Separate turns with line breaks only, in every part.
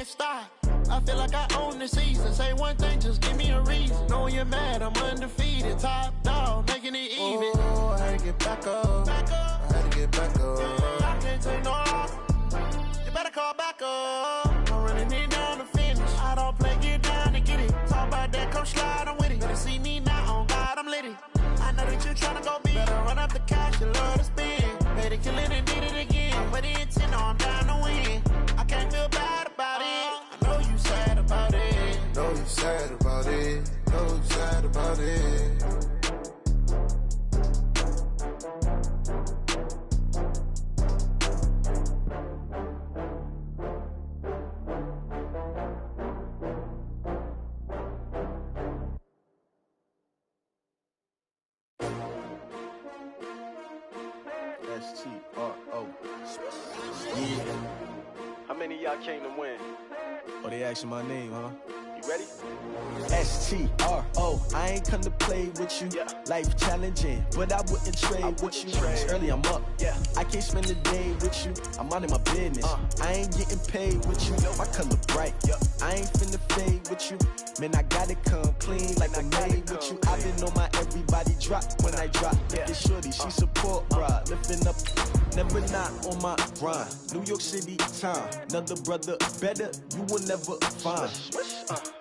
can't stop. I feel like I own the season. Say one thing, just give me a reason. Know you're mad, I'm undefeated. Top dog, making it even. Oh, I had to get back up. I had to get back up. I can't take no loss. You better call back up. I'm running it down to finish. I don't play, get down to get it. Talk about that, come slide, I'm with it. Better see me now, on God, I'm litty. I know that you're trying to go big. Better run up the cash, you love to spend. Made it, kill it, and did it again. But the intent, no, I'm down to win. I can't feel bad about it. I know you sad about it. Know you sad about it. Know you sad about it.
S-T-R-O. Yeah.
How many of y'all came to win?
Oh, they asking my name, huh?
You ready?
S-T-R-O. I ain't come to play with you.
Yeah.
Life challenging, but I wouldn't trade with you. It's early, I'm up.
Yeah.
I can't spend the day with you. I'm minding my business. I ain't getting paid with you. My color bright. I ain't finna fade with you. Man, I gotta come clean like I made with you. I been on my everybody drop when I drop. Look at shorty, she support bra. Lifting up, never not on my grind. New York City time. Another brother better, you will never find.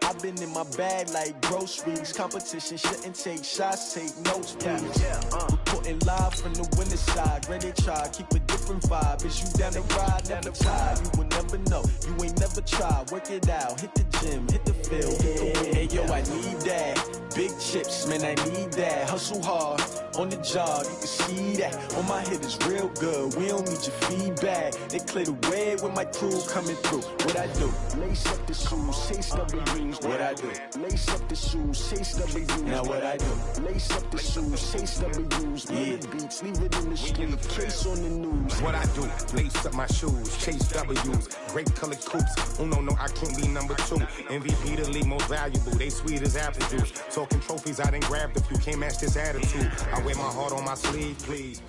I've been in my bag like groceries. Competition shouldn't take shots, take notes, please. Reporting live from the winter side. Ready to try, keep a different vibe. Is you down the ride, never tired. You will never know, you ain't never tried. Work it out, hit the gym, hit the field, hit the wind. Hey yo, I need that. Big chips, man, I need that. Hustle hard, on the job, you can see that. On my head is real good, we don't need your feedback. They clear the way with my crew coming through. What I do? Lace up the shoes, chase W's. What I do? Lace up the shoes, chase W's. Now what I do? Lace up the shoes, chase W's. Yeah, beats, leave it in the street, case on the news.
What I do? Lace up my shoes, chase W's. Great colored coops. Oh no, I can't be number 2. MVP the league most valuable. They sweet as apple juice. Talking trophies, I done grabbed a few. Can't match this attitude. I wear my heart on my sleeve, please.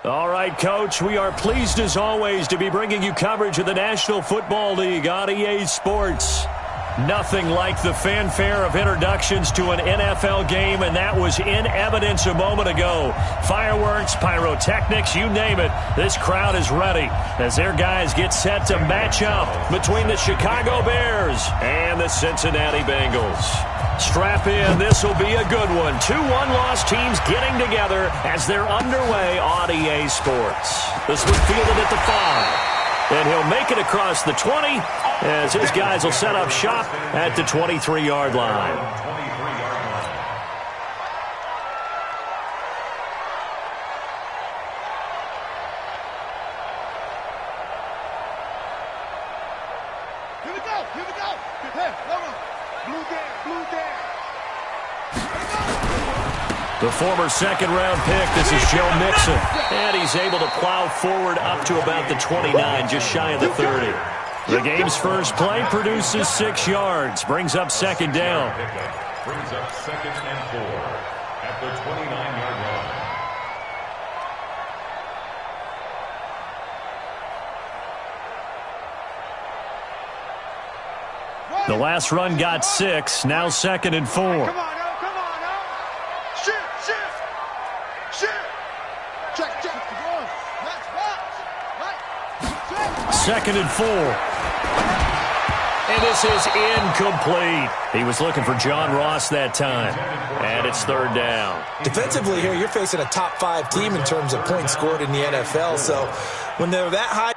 All right, Coach, we are pleased as always to be bringing you coverage of the National Football League on EA Sports. Nothing like the fanfare of introductions to an NFL game, and that was in evidence a moment ago. Fireworks, pyrotechnics, you name it. This crowd is ready as their guys get set to match up between the Chicago Bears and the Cincinnati Bengals. Strap in, this will be a good one. 2 one-loss teams getting together as they're underway on EA Sports. This one fielded at the 5. And he'll make it across the 20 as his guys will set up shop at the 23-yard line.
Here we go. Hey, blue there.
The former second-round pick, this is Joe Mixon. And he's able to plow forward up to about the 29, just shy of the 30. The game's first play produces 6 yards, brings up second down.
Brings up 2nd and 4 at the 29-yard line.
The last run got 6, now 2nd and 4.
Come on, now. Shoot. Check. Right.
2nd and 4. And this is incomplete. He was looking for John Ross that time. And it's 3rd down.
Defensively here, you're facing a top 5 team in terms of points scored in the NFL. So when they're that high,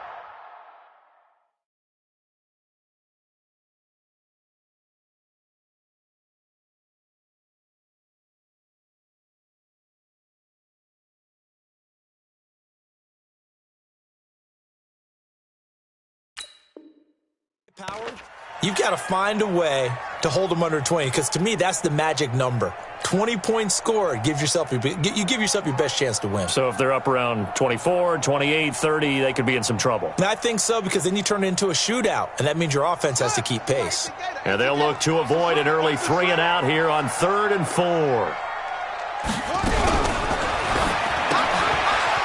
you've got to find a way to hold them under 20, because to me that's the magic number. 20 points scored gives yourself you give yourself your best chance to win.
So if they're up around 24, 28, 30, they could be in some trouble.
And I think so, because then you turn it into a shootout, and that means your offense has to keep pace.
And they'll look to avoid an early 3 and out here on 3rd and 4.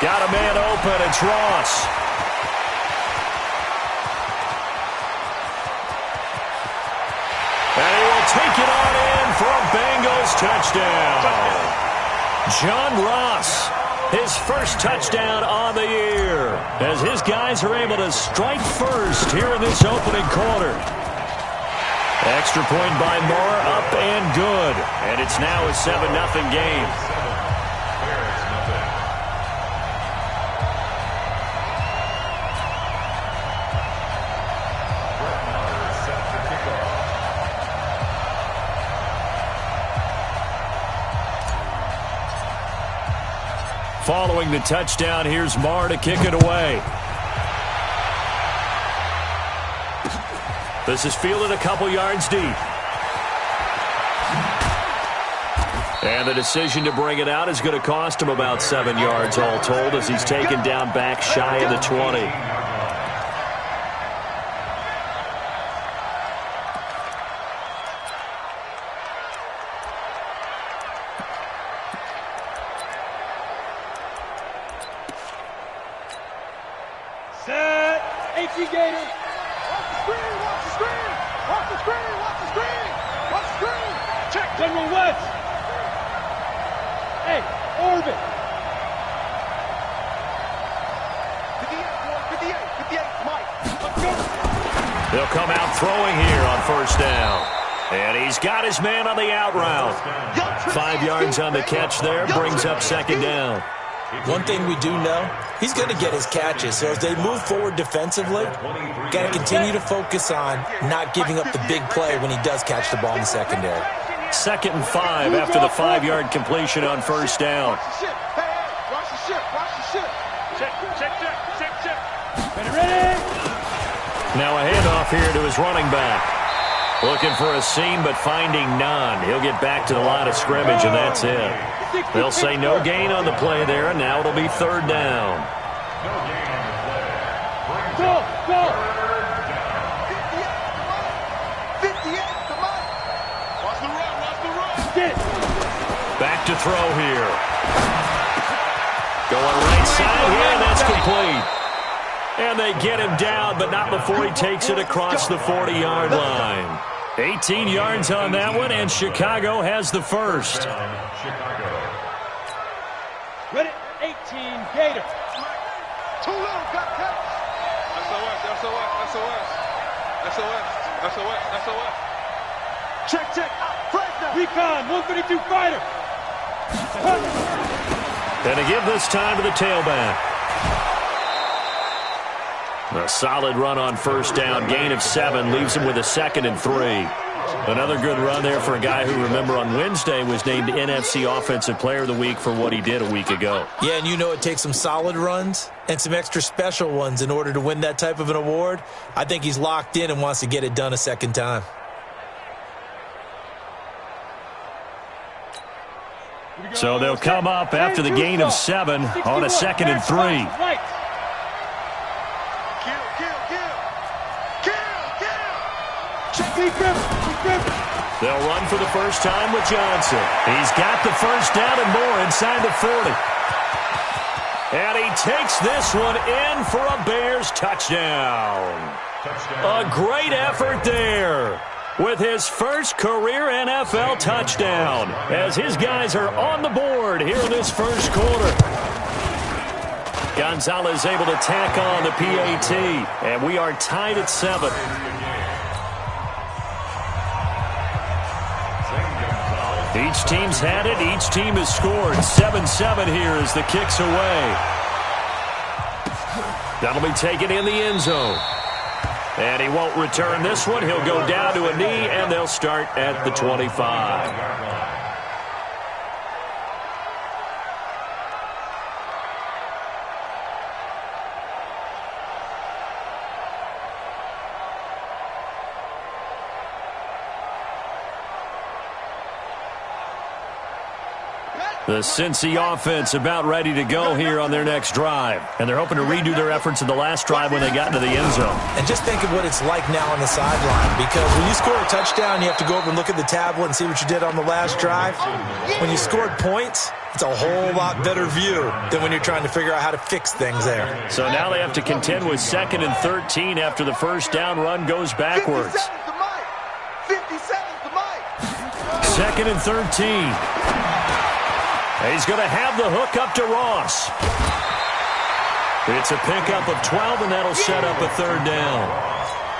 Got a man open, it's Ross. take it on in for a Bengals touchdown. John Ross, his first touchdown on the year, as his guys are able to strike first here in this opening quarter. Extra point by Moore, up and good. And it's now a 7-0 game. Following the touchdown, here's Marr to kick it away. This is fielded a couple yards deep. And the decision to bring it out is going to cost him about 7 yards all told, as he's taken down back shy of the 20. They'll come out throwing here on first down. And he's got his man on the out route. 5 yards on the catch there, brings up second down.
One thing we do know, he's going to get his catches. So as they move forward defensively, got to continue to focus on not giving up the big play when he does catch the ball in the secondary.
2nd and 5 after the 5-yard completion on first down.
Watch the ship. Watch the ship. Watch the ship. Check. Ready?
Now a handoff here to his running back. Looking for a seam, but finding none. He'll get back to the line of scrimmage, and that's it. They'll say no gain on the play there, and now it'll be third down.
No gain on the play.
Go.
58, come on.
Watch the run.
Back to throw here. Going right side here, and that's complete. And they get him down, but not before he takes it across the 40-yard line. 18 yards on that one, and Chicago has the first.
Chicago.
Ready? 18, Gator.
Too little, got catch.
SOS. Check. Recon, 152 fighter.
And to give this time to the tailback. A solid run on first down. Gain of 7 leaves him with a 2nd and 3. Another good run there for a guy who, remember, on Wednesday was named NFC Offensive Player of the Week for what he did a week ago.
Yeah, and you know it takes some solid runs and some extra special ones in order to win that type of an award. I think he's locked in and wants to get it done a second time.
So they'll come up after the gain of 7 on a 2nd and 3. They'll run for the first time with Johnson. He's got the first down and more inside the 40. And he takes this one in for a Bears touchdown. A great effort there with his first career NFL touchdown as his guys are on the board here in this first quarter. Gonzalez able to tack on the PAT, and we are tied at 7. Each team's had it. Each team has scored. 7-7 here as the kick's away. That'll be taken in the end zone. And he won't return this one. He'll go down to a knee, and they'll start at the 25. The Cincy offense about ready to go here on their next drive. And they're hoping to redo their efforts in the last drive when they got into the end zone.
And just think of what it's like now on the sideline. Because when you score a touchdown, you have to go over and look at the tablet and see what you did on the last drive. When you scored points, it's a whole lot better view than when you're trying to figure out how to fix things there.
So now they have to contend with 2nd and 13 after the first down run goes backwards.
57's the mic. 57's the mic.
2nd and 13. He's going to have the hook up to Ross. It's a pickup of 12, and that'll set up a 3rd down.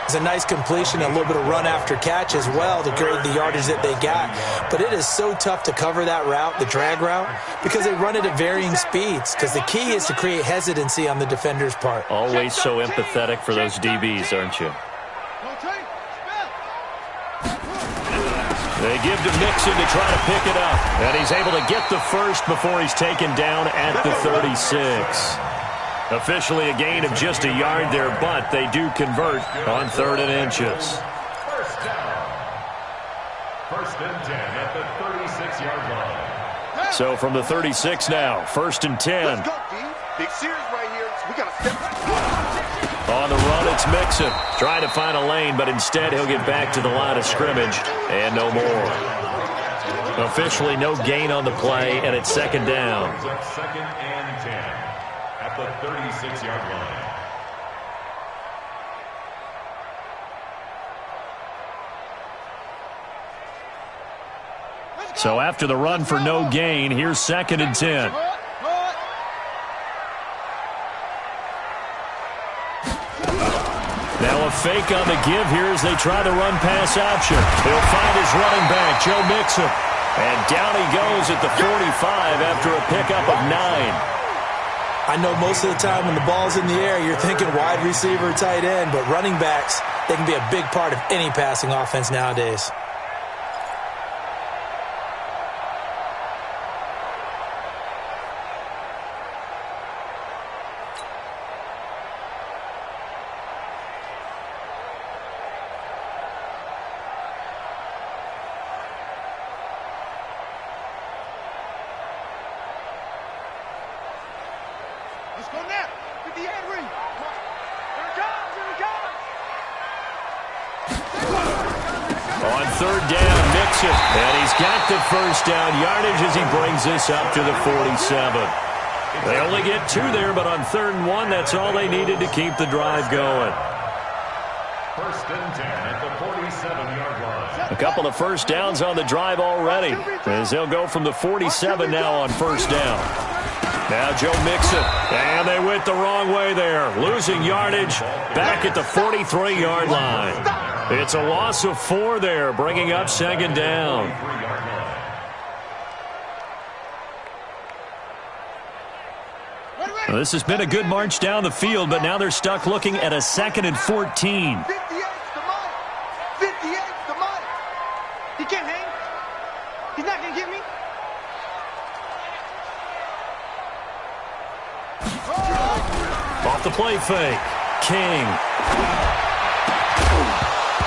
It's a nice completion, a little bit of run after catch as well to create the yardage that they got. But it is so tough to cover that route, the drag route, because they run it at varying speeds. Because the key is to create hesitancy on the defender's part.
Always so empathetic for those DBs, aren't you? They give to Mixon to try to pick it up. And he's able to get the first before he's taken down at the 36. Officially a gain of just a yard there, but they do convert on 3rd and inches.
First down. 1st and 10 at the 36-yard line.
So from the 36 now, 1st and 10.
Let's go, D. Big series right here. We got to step.
On the run, it's Mixon. Trying to find a lane, but instead he'll get back to the line of scrimmage and no more. Officially no gain on the play, and it's 2nd down.
2nd and 10 at the 36-yard line.
So after the run for no gain, here's 2nd and 10. Now a fake on the give here as they try the run-pass option. He'll find his running back, Joe Mixon. And down he goes at the 45 after a pickup of 9.
I know most of the time when the ball's in the air, you're thinking wide receiver, tight end, but running backs, they can be a big part of any passing offense nowadays.
Let's go now. Get the ad read. Here it comes. Here it comes.
On 3rd down, Mixon. And he's got the first down yardage as he brings this up to the 47. They only get 2 there, but on 3rd and 1, that's all they needed to keep the drive going.
1st and 10 at the 47-yard line.
A couple of first downs on the drive already, as they'll go from the 47 now on 1st down. Now Joe Mixon, and they went the wrong way there, losing yardage back at the 43-yard line. It's a loss of 4 there, bringing up 2nd down. Well, this has been a good march down the field, but now they're stuck looking at a 2nd and 14.
58's the money. 58's the money. He can't hang. He's not going to get me.
Off the play fake. King.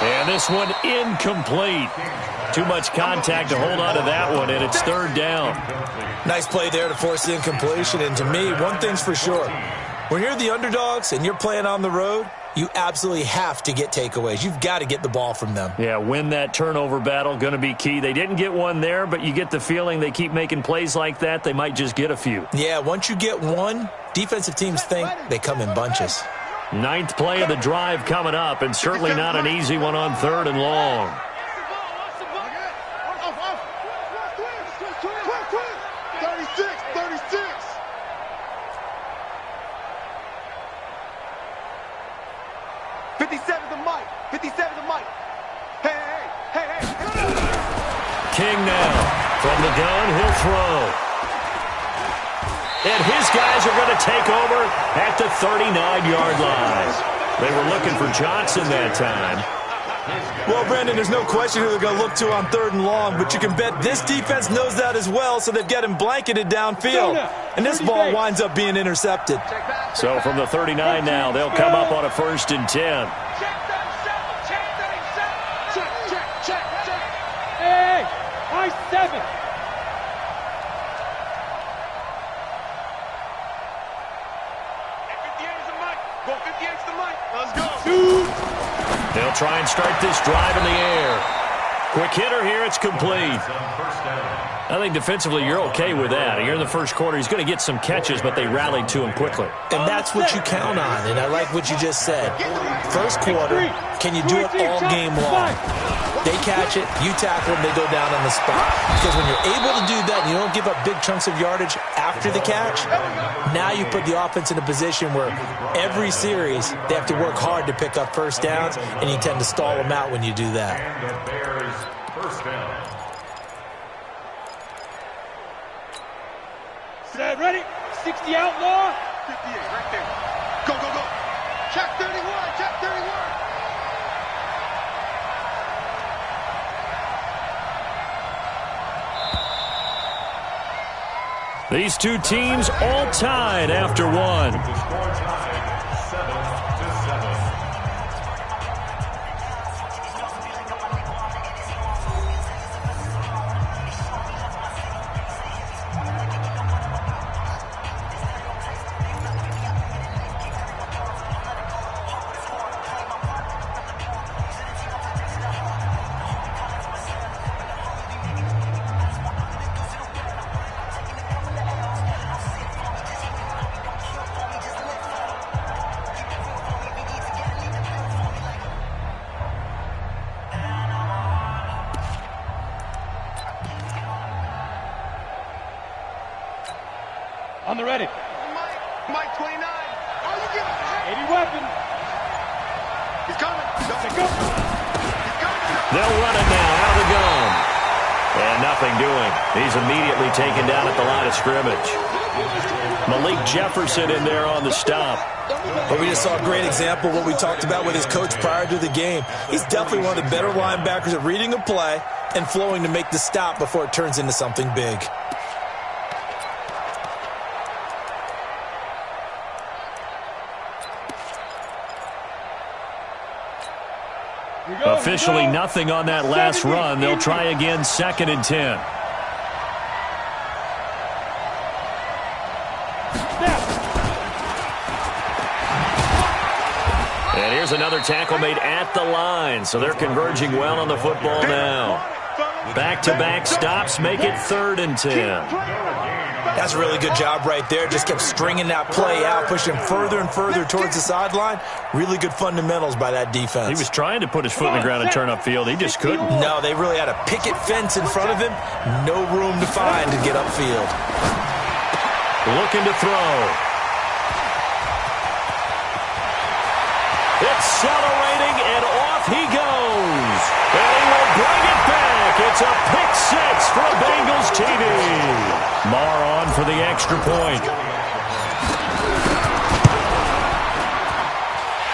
And this one incomplete. Too much contact to hold on to that one, and it's 3rd down.
Nice play there to force the incompletion, and to me, one thing's for sure. When you're the underdogs and you're playing on the road, you absolutely have to get takeaways. You've got to get the ball from them.
Yeah, win that turnover battle, going to be key. They didn't get one there, but you get the feeling they keep making plays like that, they might just get a few.
Yeah, once you get one, defensive teams think they come in bunches.
9th play of the drive coming up, and certainly not an easy one on 3rd and long.
57 the mic. 57 the mic. Hey.
King now. From the gun, he'll throw. And his guys are going to take over at the 39-yard line. They were looking for Johnson that time.
Well, Brandon, there's no question who they're going to look to on 3rd and long, but you can bet this defense knows that as well, so they've got him blanketed downfield. And this ball winds up being intercepted.
So from the 39 now, they'll come up on a 1st and 10.
Check. Hey, I-7. Go 58's the mic. Let's go.
They'll try and start this drive in the air. Quick hitter here, it's complete.
First down.
I think defensively you're okay with that. Here in the first quarter, he's going to get some catches, but they rallied to him quickly.
And that's what you count on, and I like what you just said. First quarter, can you do it all game long? They catch it, you tackle them, they go down on the spot. Because when you're able to do that and you don't give up big chunks of yardage after the catch, now you put the offense in a position where every series they have to work hard to pick up first downs, and you tend to stall them out when you do that.
And the Bears first down.
Set, ready? 60 outlaw. 58, right there. Go, go, go. Check 31, check 31.
These two teams all tied after one.
The score tied 7-7.
On the ready. Mike 29. Oh, you get it. 80 weapon. He's coming. Go. He's coming.
They'll run it now out of the gun. And nothing doing. He's immediately taken down at the line of scrimmage. Malik Jefferson in there on the stop.
But we just saw a great example of what we talked about with his coach prior to the game. He's definitely one of the better linebackers at reading a play and flowing to make the stop before it turns into something big.
Officially nothing on that last run. They'll try again, 2nd and 10. And here's another tackle made at the line. So they're converging well on the football now. Back-to-back stops make it 3rd and 10.
That's a really good job right there. Just kept stringing that play out, pushing further and further towards the sideline. Really good fundamentals by that defense.
He was trying to put his foot in the ground and turn upfield. He just couldn't.
No, they really had a picket fence in front of him. No room to find to get upfield.
Looking to throw. Accelerating, and off he goes. And he will bring it back. It's a pick six for Bengals TV. Marr on for the extra point.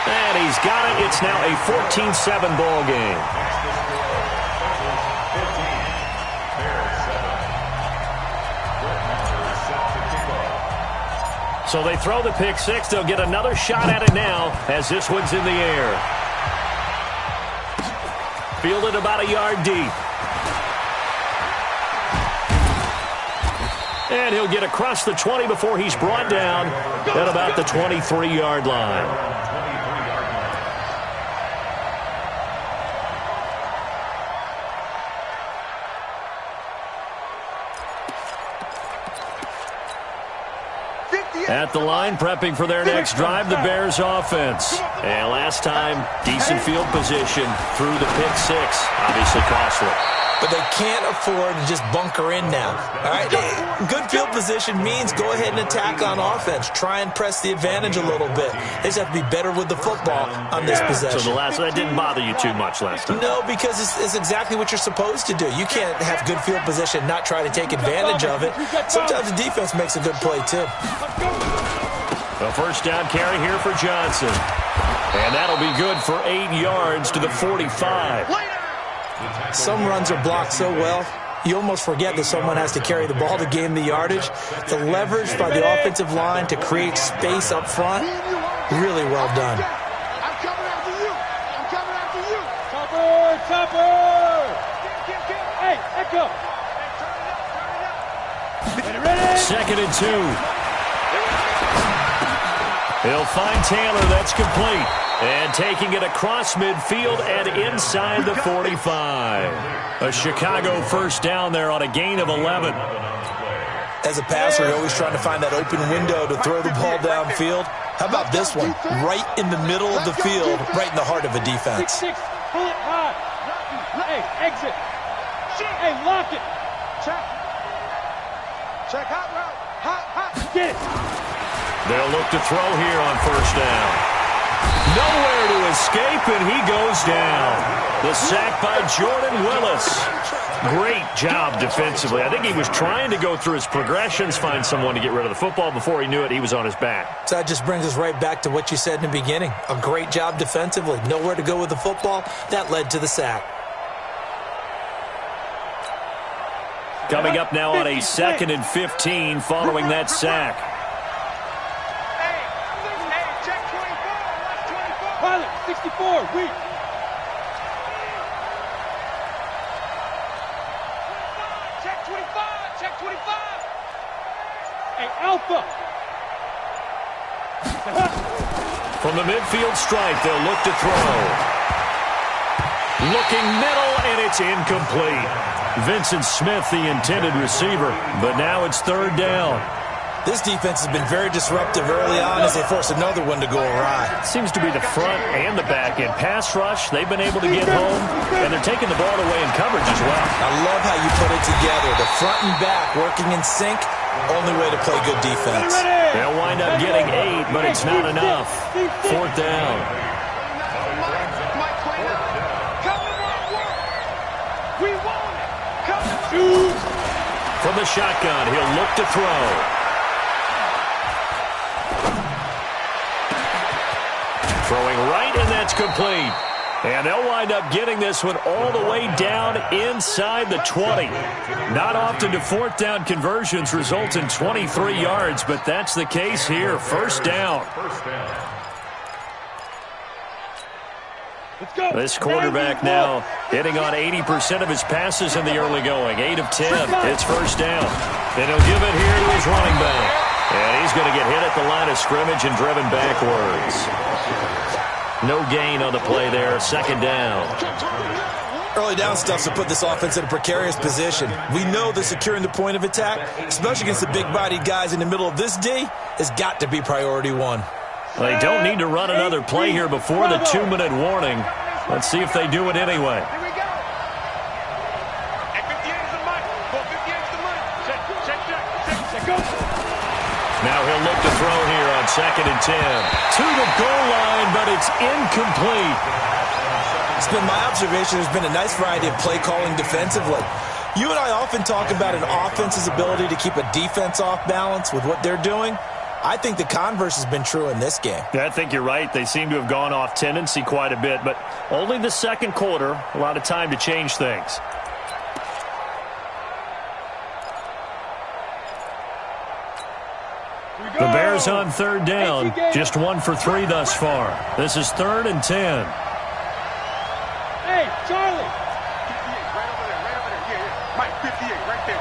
And he's got it. It's now a 14-7 ball game. So they throw the pick six. They'll get another shot at it now as this one's in the air. Fielded about a yard deep. And he'll get across the 20 before he's brought down at about the 23-yard line. At the line, prepping for their next drive, the Bears offense. And last time, decent field position through the pick six. Obviously costly.
But they can't afford to just bunker in now. All right, good field position means go ahead and attack on offense. Try and press the advantage a little bit. They just have to be better with the football on this possession.
So that didn't bother you too much last time?
No, because it's exactly what you're supposed to do. You can't have good field position, not try to take advantage of it. Sometimes the defense makes a good play, too.
A first down carry here for Johnson. And that'll be good for 8 yards to the 45.
Some runs are blocked so well, you almost forget that someone has to carry the ball to gain the yardage. The leverage by the offensive line to create space up front, really well done.
I'm coming after you. I'm coming after you. Topper. Hey, echo. Ready?
2nd and 2. He'll find Taylor. That's complete. And taking it across midfield and inside the 45. A Chicago first down there on a gain of 11.
As a passer, you're always trying to find that open window to throw the ball downfield. How about this one? Right in the middle of the field, right in the heart of a defense.
6-6, pull it high. Hey, exit. Hey, lock it. Check. Check hot route. Hot. Get it.
They'll look to throw here on first down. Nowhere to escape, and he goes down. The sack by Jordan Willis. Great job defensively. I think he was trying to go through his progressions, find someone to get rid of the football. Before he knew it, he was on his back.
So that just brings us right back to what you said in the beginning. A great job defensively. Nowhere to go with the football. That led to the sack.
Coming up now on a 2nd and 15 following that sack.
Check 24. Pilot, 64, weak. Check 25, check 25. Hey, Alpha.
From the midfield stripe, they'll look to throw. Looking middle, and it's incomplete. Vincent Smith, the intended receiver, but now it's 3rd down.
This defense has been very disruptive early on as they force another one to go awry.
Seems to be the front and the back end. Pass rush, they've been able to get home, and they're taking the ball away in coverage as well.
I love how you put it together. The front and back working in sync, only way to play good defense.
They'll wind up getting 8, but it's not enough. 4th down. From the shotgun, he'll look to throw. Throwing right, and that's complete. And they'll wind up getting this one all the way down inside the 20. Not often do 4th down conversions result in 23 yards, but that's the case here. 1st down. This quarterback now hitting on 80% of his passes in the early going. 8 of 10. It's 1st down. And he'll give it here to his running back. And he's going to get hit at the line of scrimmage and driven backwards. No gain on the play there. 2nd down.
Early down stuff to put this offense in a precarious position. We know that securing the point of attack, especially against the big-bodied guys in the middle of this D, has got to be priority 1.
They don't need to run another play here before the 2-minute warning. Let's see if they do it anyway.
Here we go. At 58 is the money. 58 is the money. Check, go.
Now he'll look to throw here on 2nd and 10. To the goal line, but it's incomplete.
It's been my observation there's been a nice variety of play calling defensively. You and I often talk about an offense's ability to keep a defense off balance with what they're doing. I think the converse has been true in this game.
Yeah, I think you're right. They seem to have gone off tendency quite a bit, but only the 2nd quarter, a lot of time to change things. The Bears on 3rd down, just 1 for 3 thus far. This is 3rd and 10.
Hey, Charlie. 58, right over there. Yeah. Mike, 58, right there.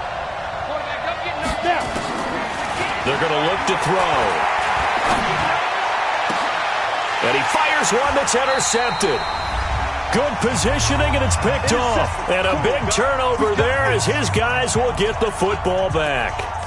Quarterback up, getting knocked down.
They're going to look to throw. And he fires one that's intercepted. Good positioning, and it's picked off. And a big turnover there as his guys will get the football back.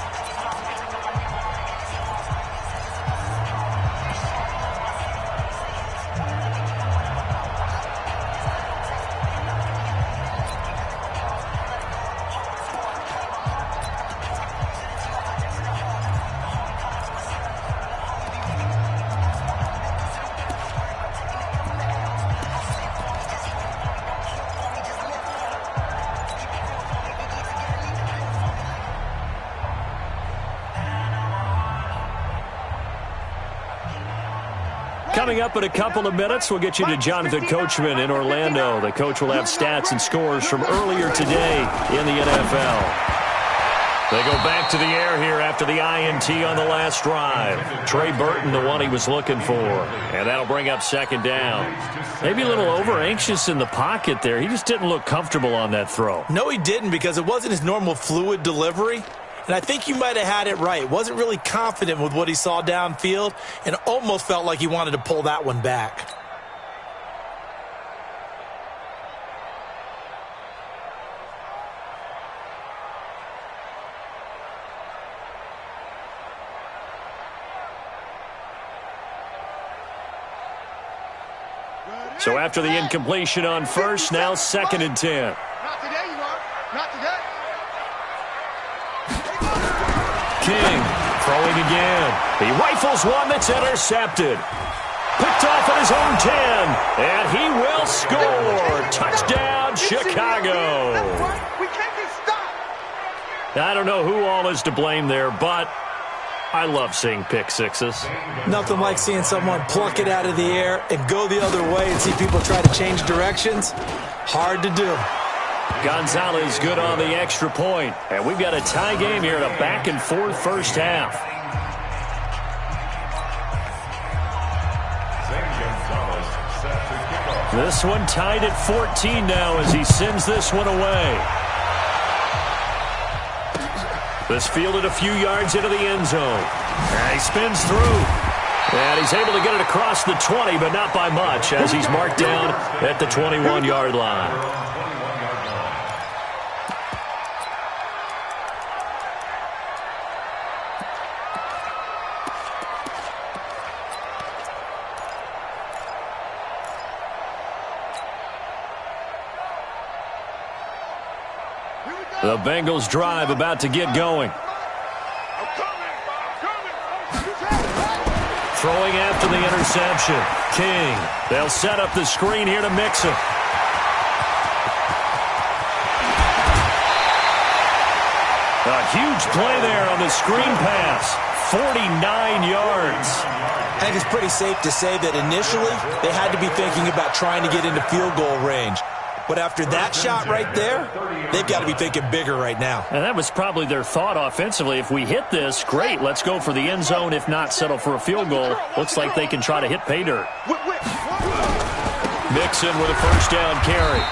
Coming up in a couple of minutes, we'll get you to Jonathan Coachman in Orlando. The coach will have stats and scores from earlier today in the NFL. They go back to the air here after the INT on the last drive. Trey Burton, the one he was looking for. And that'll bring up 2nd down. Maybe a little over-anxious in the pocket there. He just didn't look comfortable on that throw.
No, he didn't, because it wasn't his normal fluid delivery. And I think you might have had it right. Wasn't really confident with what he saw downfield and almost felt like he wanted to pull that one back.
So after the incompletion on first, now 2nd and 10.
Not today, you are. Not today.
King throwing again. He rifles one that's intercepted. Picked off at his own 10. And he will score. Touchdown, Chicago.
We can't get stopped.
I don't know who all is to blame there, but I love seeing pick sixes.
Nothing like seeing someone pluck it out of the air and go the other way and see people try to change directions. Hard to do.
Gonzalez good on the extra point. And we've got a tie game here in a back-and-forth first half. This one tied at 14 now as he sends this one away. This fielded a few yards into the end zone. And he spins through. And he's able to get it across the 20, but not by much as he's marked down at the 21-yard line. The Bengals drive about to get going. Throwing after the interception. King. They'll set up the screen here to Mixon. A huge play there on the screen pass. 49 yards.
I think it's pretty safe to say that initially they had to be thinking about trying to get into field goal range. But after that shot right there, they've got to be thinking bigger right now.
And that was probably their thought offensively. If we hit this, great, let's go for the end zone. If not, settle for a field goal. Looks like they can try to hit pay dirt. Mixon with a first down carry.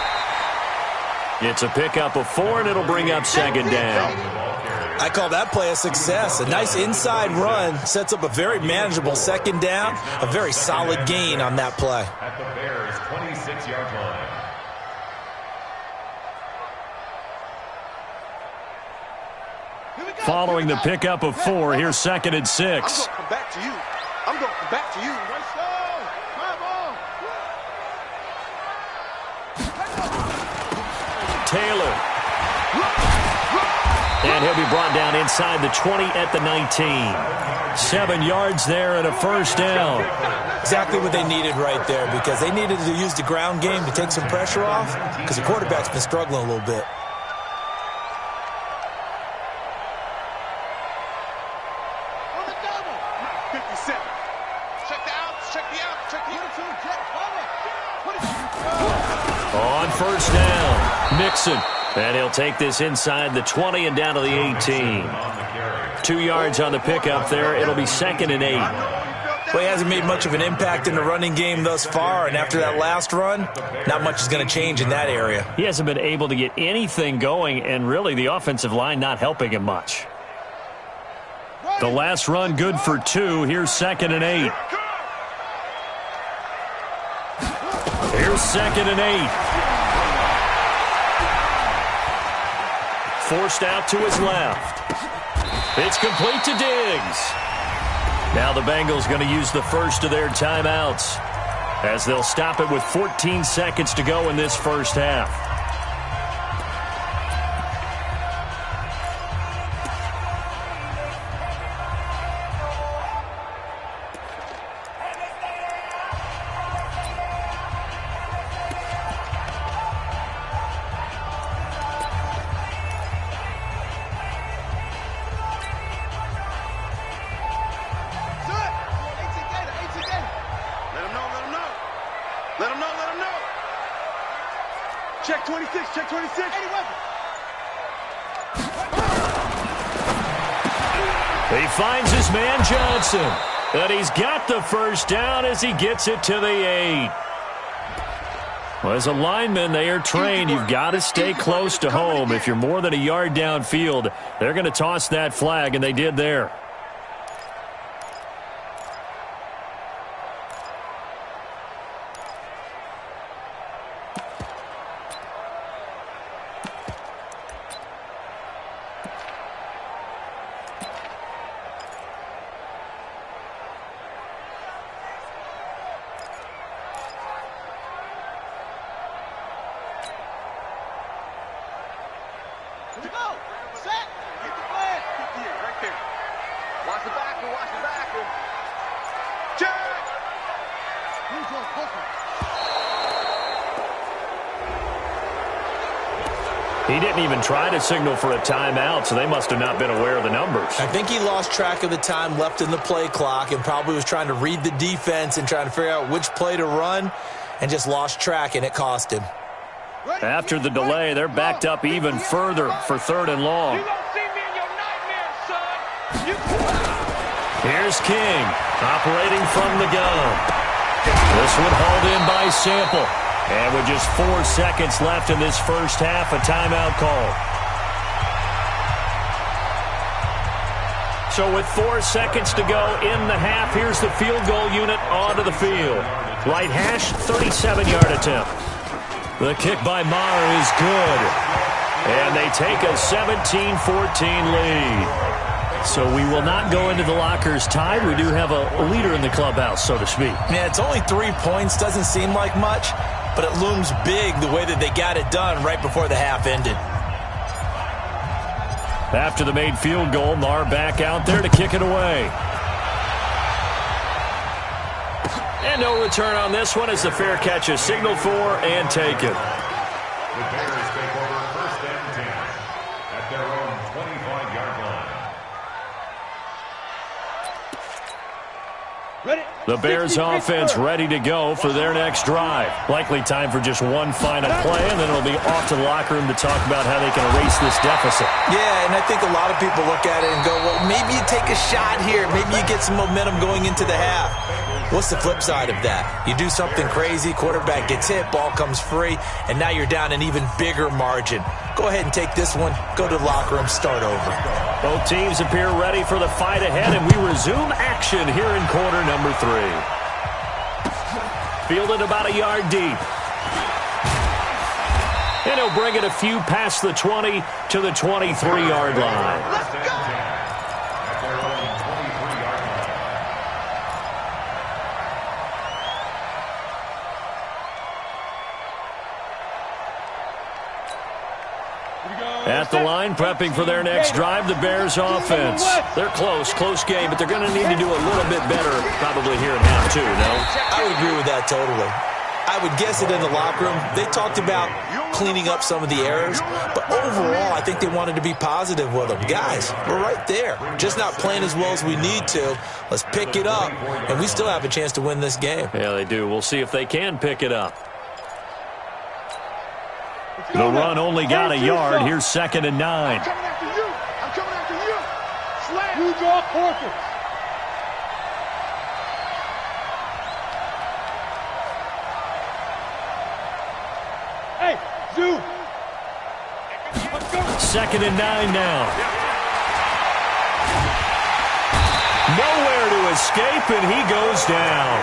It's a pickup of 4, and it'll bring up 2nd down.
I call that play a success. A nice inside run sets up a very manageable 2nd down. A very solid gain on that play.
At the Bears' 26-yard line.
Following the pickup of 4, here's 2nd and 6.
I'm going to come back to you. I'm going to come back to you.
Taylor. And he'll be brought down inside the 20 at the 19. 7 yards there and a first down.
Exactly what they needed right there, because they needed to use the ground game to take some pressure off, because the quarterback's been struggling a little bit.
On first down, Mixon. And he'll take this inside the 20 and down to the 18. 2 yards on the pickup there. It'll be 2nd and 8.
Well, he hasn't made much of an impact in the running game thus far, and after that last run, not much is going to change in that area.
He hasn't been able to get anything going, and really the offensive line not helping him much. The last run good for 2. Here's 2nd and 8. Here's 2nd and 8. Forced out to his left. It's complete to Diggs. Now the Bengals going to use the first of their timeouts as they'll stop it with 14 seconds to go in this first half.
Check 26, check 26. Any weapon.
He finds his man Johnson. And he's got the first down as he gets it to the 8. Well, as a lineman, they are trained. You've got to stay close to home. If you're more than a yard downfield, they're going to toss that flag, and they did there.
Go. Set. Get the flag.
Right there. Watch the back. Watch the back. Check.
He didn't even try to signal for a timeout, so they must have not been aware of the numbers.
I think he lost track of the time left in the play clock and probably was trying to read the defense and trying to figure out which play to run and just lost track, and it cost him.
After the delay, they're backed up even further for 3rd and long.
You don't see me in your nightmares, son.
Here's King, operating from the gun. This one hauled in by Sample. And with just 4 seconds left in this first half, a timeout call. So with 4 seconds to go in the half, here's the field goal unit onto the field. Right hash, 37-yard attempt. The kick by Maher is good. And they take a 17-14 lead. So we will not go into the lockers tied. We do have a leader in the clubhouse, so to speak.
Yeah, it's only 3 points. Doesn't seem like much, but it looms big the way that they got it done right before the half ended.
After the made field goal, Maher back out there to kick it away. And no return on this one as the fair catch is signaled for and taken.
The Bears take over 1st and 10 at their own 25-yard line.
Ready?
The Bears offense ready to go for their next drive. Likely time for just one final play, and then it'll be off to the locker room to talk about how they can erase this deficit.
Yeah, and I think a lot of people look at it and go, well, maybe you take a shot here. Maybe you get some momentum going into the half. What's the flip side of that? You do something crazy, quarterback gets hit, ball comes free, and now you're down an even bigger margin. Go ahead and take this one, go to the locker room, start over.
Both teams appear ready for the fight ahead, and we resume action here in quarter number 3. Fielded about a yard deep. And he'll bring it a few past the 20 to the 23-yard line.
Let's go.
At their own 23-yard line.
At the line, prepping for their next drive, the Bears offense. They're close game, but they're going to need to do a little bit better probably here in half 2, no?
I would agree with that totally. I would guess it in the locker room. They talked about cleaning up some of the errors, but overall, I think they wanted to be positive with them. Guys, we're right there. Just not playing as well as we need to. Let's pick it up, and we still have a chance to win this game.
Yeah, they do. We'll see if they can pick it up. The run only got a yard. Here's 2nd and 9.
I'm coming after you. I'm coming after you. Slam.
You draw corpus. Hey, Zoo. Let's go.
2nd and 9 now. Nowhere to escape, and he goes down.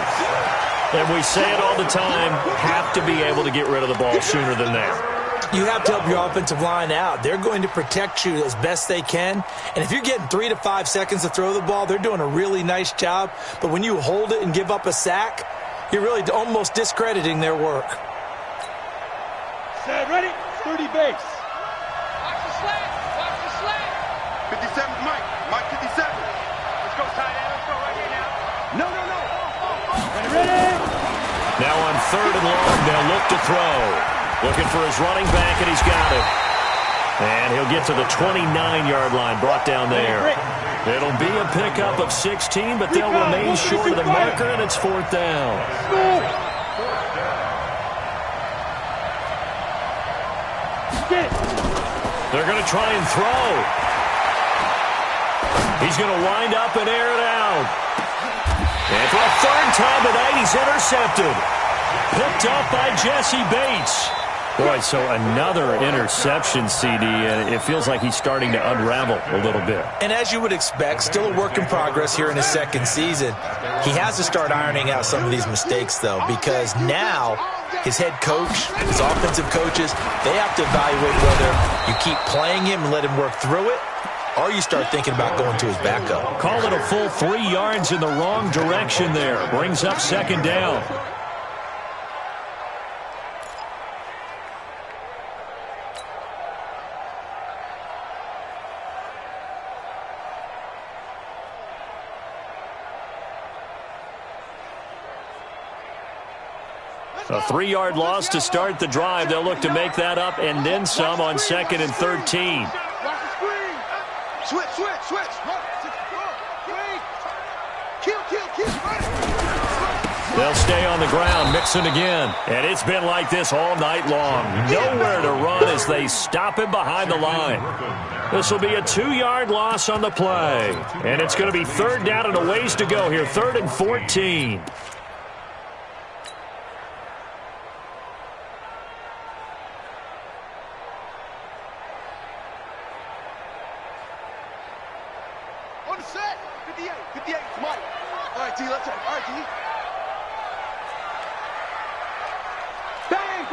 And we say it all the time, have to be able to get rid of the ball sooner than that.
You have to help your offensive line out. They're going to protect you as best they can. And if you're getting 3 to 5 seconds to throw the ball, they're doing a really nice job. But when you hold it and give up a sack, you're really almost discrediting their work.
Set, ready? 30 base.
Watch the slant. Watch the slant. 57, Mike. Mike 57. Let's go, tight end. Let's go right here now. No.
Ready?
Now on 3rd and long, they'll look to throw. Looking for his running back, and he's got it. And he'll get to the 29-yard line, brought down there. It'll be a pickup of 16, but they'll remain short of the marker, and it's 4th down. They're going to try and throw. He's going to wind up and air it out. And for a 3rd time tonight, he's intercepted. Picked up by Jesse Bates. Boy, so another interception, CD, and it feels like he's starting to unravel a little bit.
And as you would expect, still a work in progress here in his 2nd season. He has to start ironing out some of these mistakes, though, because now his head coach, his offensive coaches, they have to evaluate whether you keep playing him and let him work through it, or you start thinking about going to his backup.
Call it a full 3 yards in the wrong direction there. Brings up 2nd down. A 3-yard loss to start the drive. They'll look to make that up and then some on 2nd and 13.
Switch.
They'll stay on the ground, mixing again. And it's been like this all night long. Nowhere to run as they stop him behind the line. This will be a 2-yard loss on the play. And it's going to be 3rd down and a ways to go here. 3rd and 14.
On set. 58. It's Mike. All right, T. Let's go. All right, T. Bang.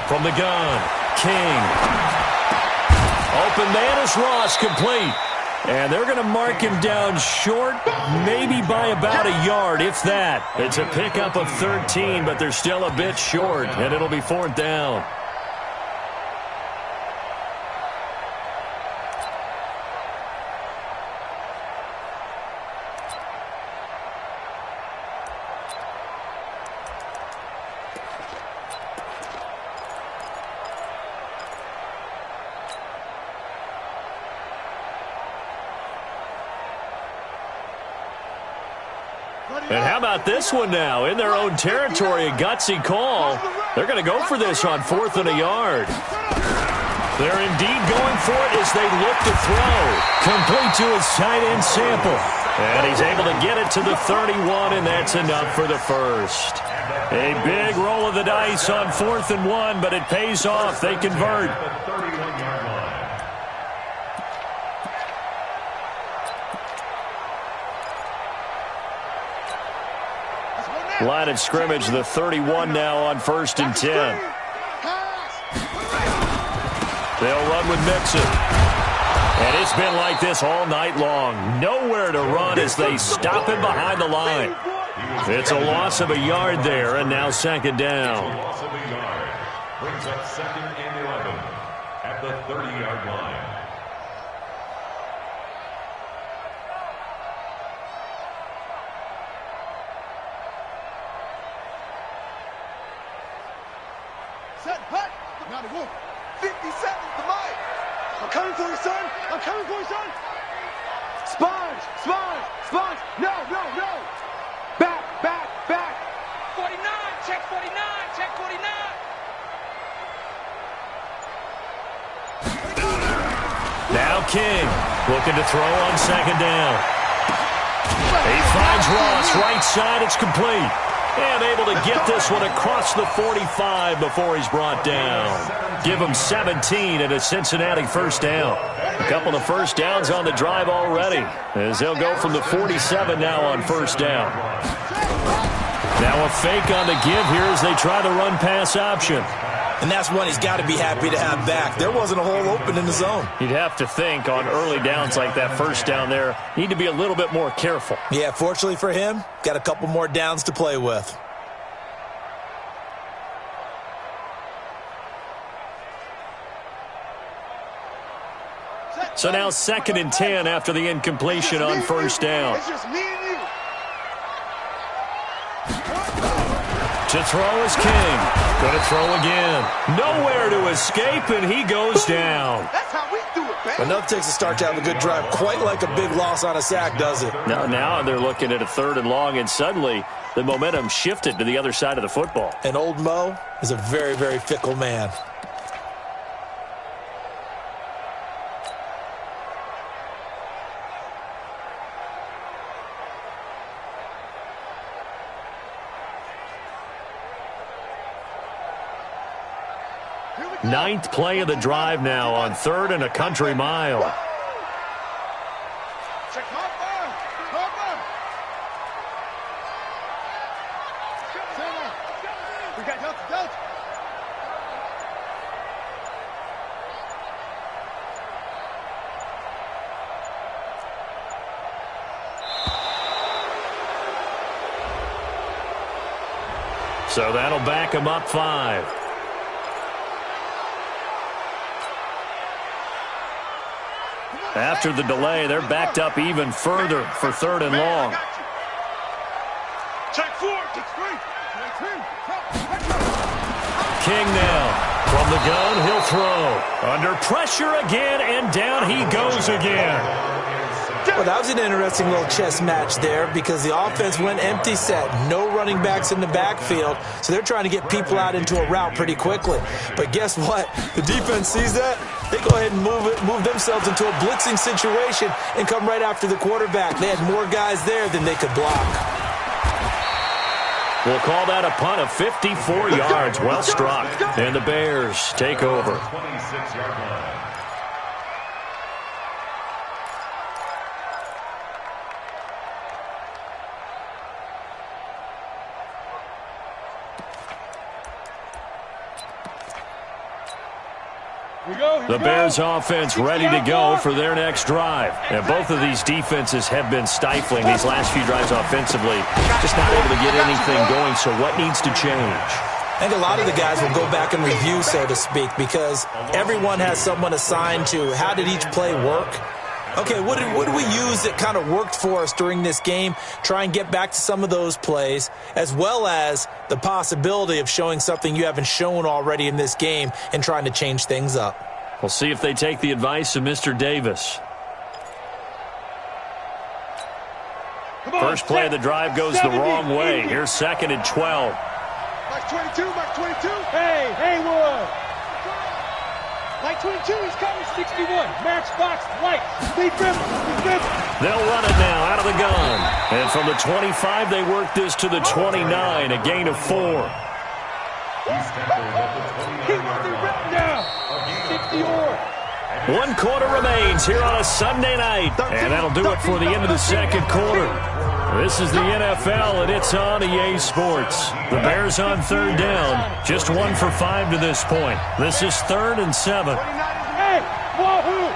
From the gun, King. Open man is Ross, complete. And they're going to mark him down short, maybe by about a yard, if that. It's a pickup of 13, but they're still a bit short, and it'll be 4th down. And how about this one now? In their own territory, a gutsy call. They're going to go for this on 4th and a yard. They're indeed going for it as they look to throw. Complete to his tight end Sample. And he's able to get it to the 31, and that's enough for the first. A big roll of the dice on 4th and 1, but it pays off. They convert. Line of scrimmage, the 31 now on 1st and 10. They'll run with Mixon. And it's been like this all night long. Nowhere to run as they stop him behind the line. It's a loss of a yard there, and now 2nd down.
Loss of a yard brings up 2nd and 11 at the 30-yard line.
Set, hut. Now the wolf. 57, the mic. I'm coming for you, son. Sponge. No. Back.
49, check 49.
Now King looking to throw on 2nd down. He finds Ross, right side, it's complete. And able to get this one across the 45 before he's brought down. Give him 17 and a Cincinnati 1st down. A couple of 1st downs on the drive already, as they'll go from the 47 now on 1st down. Now a fake on the give here as they try the run-pass option.
And that's one he's got to be happy to have back. There wasn't a hole open in the zone.
You'd have to think on early downs like that 1st down there, need to be a little bit more careful.
Yeah, fortunately for him, got a couple more downs to play with.
So now 2nd and 10 after the incompletion on 1st down.
It's just me and you.
To throw is King. Going to throw again. Nowhere to escape, and he goes down.
That's how we do it, baby.
Enough takes a start to have a good drive. Quite like a big loss on a sack, does it?
Now they're looking at a 3rd and long, and suddenly the momentum shifted to the other side of the football.
And old Mo is a very, very fickle man.
Ninth play of the drive now on 3rd and a country mile.
Check Harper. We got Delta.
So that'll back him up 5. After the delay, they're backed up even further for 3rd and long.
Check 4.
King now. From the gun, he'll throw. Under pressure again, and down he goes again.
Well, that was an interesting little chess match there because the offense went empty set. No running backs in the backfield, so they're trying to get people out into a route pretty quickly. But guess what? The defense sees that. They go ahead and move themselves into a blitzing situation and come right after the quarterback. They had more guys there than they could block.
We'll call that a punt of 54 yards. Well struck. And the Bears take over.
26-yard line.
The Bears offense ready to go for their next drive. And both of these defenses have been stifling these last few drives offensively. Just not able to get anything going, so what needs to change?
I think a lot of the guys will go back and review, so to speak, because everyone has someone assigned to how did each play work. Okay, what did we use that kind of worked for us during this game? Try and get back to some of those plays, as well as the possibility of showing something you haven't shown already in this game and trying to change things up.
We'll see if they take the advice of Mr. Davis. First play of the drive goes the wrong way. Here's 2nd and 12.
Mike 22, Mike 22. Hey, Haywood. Mike 22, he's coming, 61. Matchbox, light. Defense.
They'll run it now out of the gun. And from the 25, they work this to the 29, a gain of 4.
He wants it written down. 60 yards.
1 quarter remains here on a Sunday night. And that'll do it for the end of the 2nd quarter. This is the NFL, and it's on EA Sports. The Bears on 3rd down. Just 1 for 5 to this point. This is 3rd and 7.
Hey, wahoo!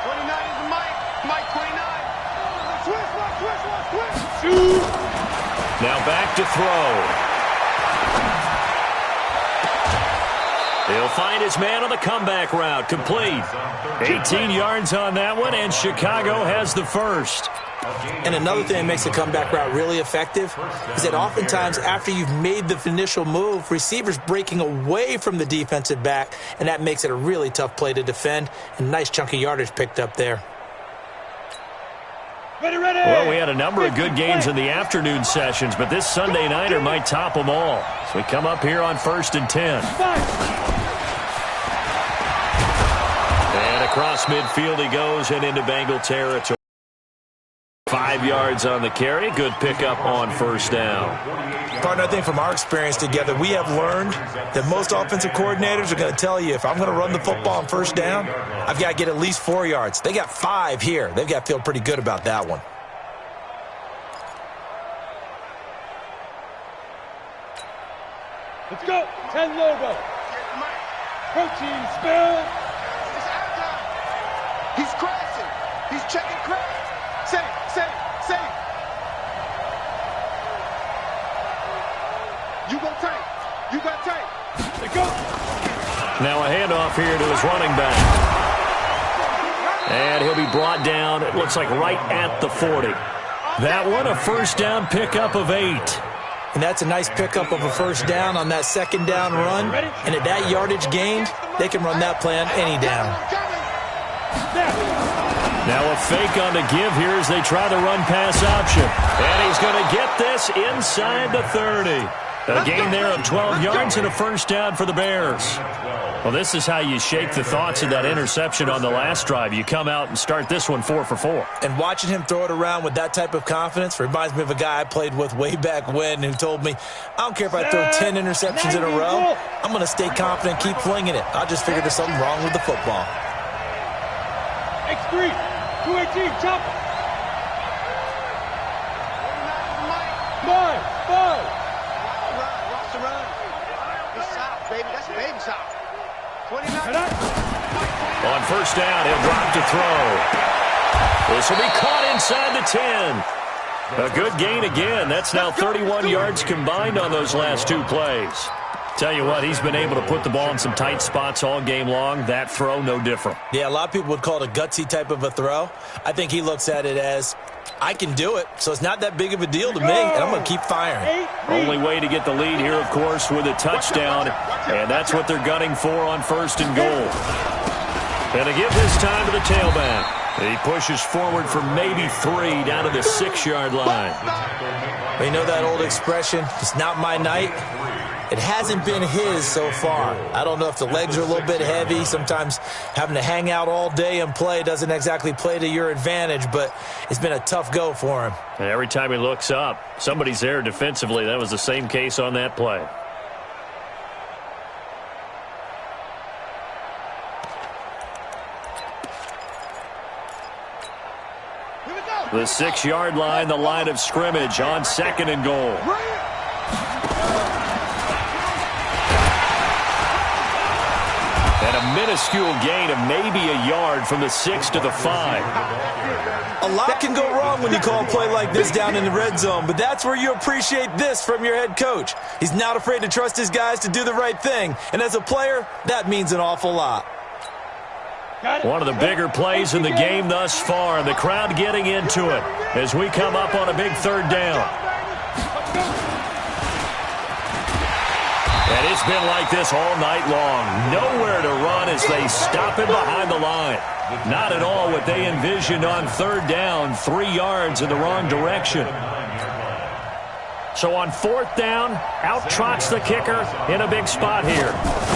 29 is Mike. Mike 29.
Twist.
Now back to throw. He'll find his man on the comeback route. Complete. 18 yards on that one, and Chicago has the first.
And another thing that makes the comeback route really effective is that oftentimes after you've made the initial move, receivers breaking away from the defensive back, and that makes it a really tough play to defend. And nice chunk of yardage picked up there.
Ready.
Well, we had a number of good games in the afternoon sessions, but this Sunday nighter might top them all. So we come up here on 1st and 10. And across midfield he goes and into Bengal territory. 5 yards on the carry. Good pickup on 1st down.
Partner, I think from our experience together, we have learned that most offensive coordinators are going to tell you, if I'm going to run the football on 1st down, I've got to get at least 4 yards. They got 5 here. They've got to feel pretty good about that one.
Let's go. 10 logo. Protein spill.
He's crashing. He's checking crash. Say. You go tight. You got tight.
Let's go.
Now a handoff here to his running back. And he'll be brought down, it looks like right at the 40. That one, a 1st down pickup of 8.
And that's a nice pickup of a 1st down on that 2nd down run. And at that yardage gained, they can run that play on any down.
Now a fake on the give here as they try the run-pass option. And he's going to get this inside the 30. A gain there of 12 yards and a 1st down for the Bears. Well, this is how you shake the thoughts of that interception on the last drive. You come out and start this one 4 for 4.
And watching him throw it around with that type of confidence reminds me of a guy I played with way back when who told me, I don't care if I throw 10 interceptions in a row. I'm going to stay confident, keep flinging it. I just figured there's something wrong with the football.
X3, 218, chop. 9, 5.
That's baby shot. 29.
On 1st down, he'll drop to throw. This will be caught inside the 10. A good gain again. That's now 31 yards combined on those last 2 plays. Tell you what, he's been able to put the ball in some tight spots all game long. That throw, no different.
Yeah, a lot of people would call it a gutsy type of a throw. I think he looks at it as, I can do it, so it's not that big of a deal to me, and I'm going to keep firing.
Only way to get the lead here, of course, with a touchdown, and that's what they're gunning for on 1st and goal. And they give this time to the tailback. He pushes forward for maybe 3 down to the 6-yard line.
You know that old expression, it's not my night? It hasn't been his so far. I don't know if the legs are a little bit heavy. Sometimes having to hang out all day and play doesn't exactly play to your advantage, but it's been a tough go for him.
And every time he looks up, somebody's there defensively. That was the same case on that play. The 6-yard line, the line of scrimmage on 2nd and goal. And a minuscule gain of maybe a yard from the 6 to the 5.
A lot can go wrong when you call a play like this down in the red zone, but that's where you appreciate this from your head coach. He's not afraid to trust his guys to do the right thing, and as a player, that means an awful lot.
One of the bigger plays in the game thus far, and the crowd getting into it as we come up on a big 3rd down. And it's been like this all night long. Nowhere to run as they stop him behind the line. Not at all what they envisioned on 3rd down, 3 yards in the wrong direction. So on 4th down, out trots the kicker in a big spot here.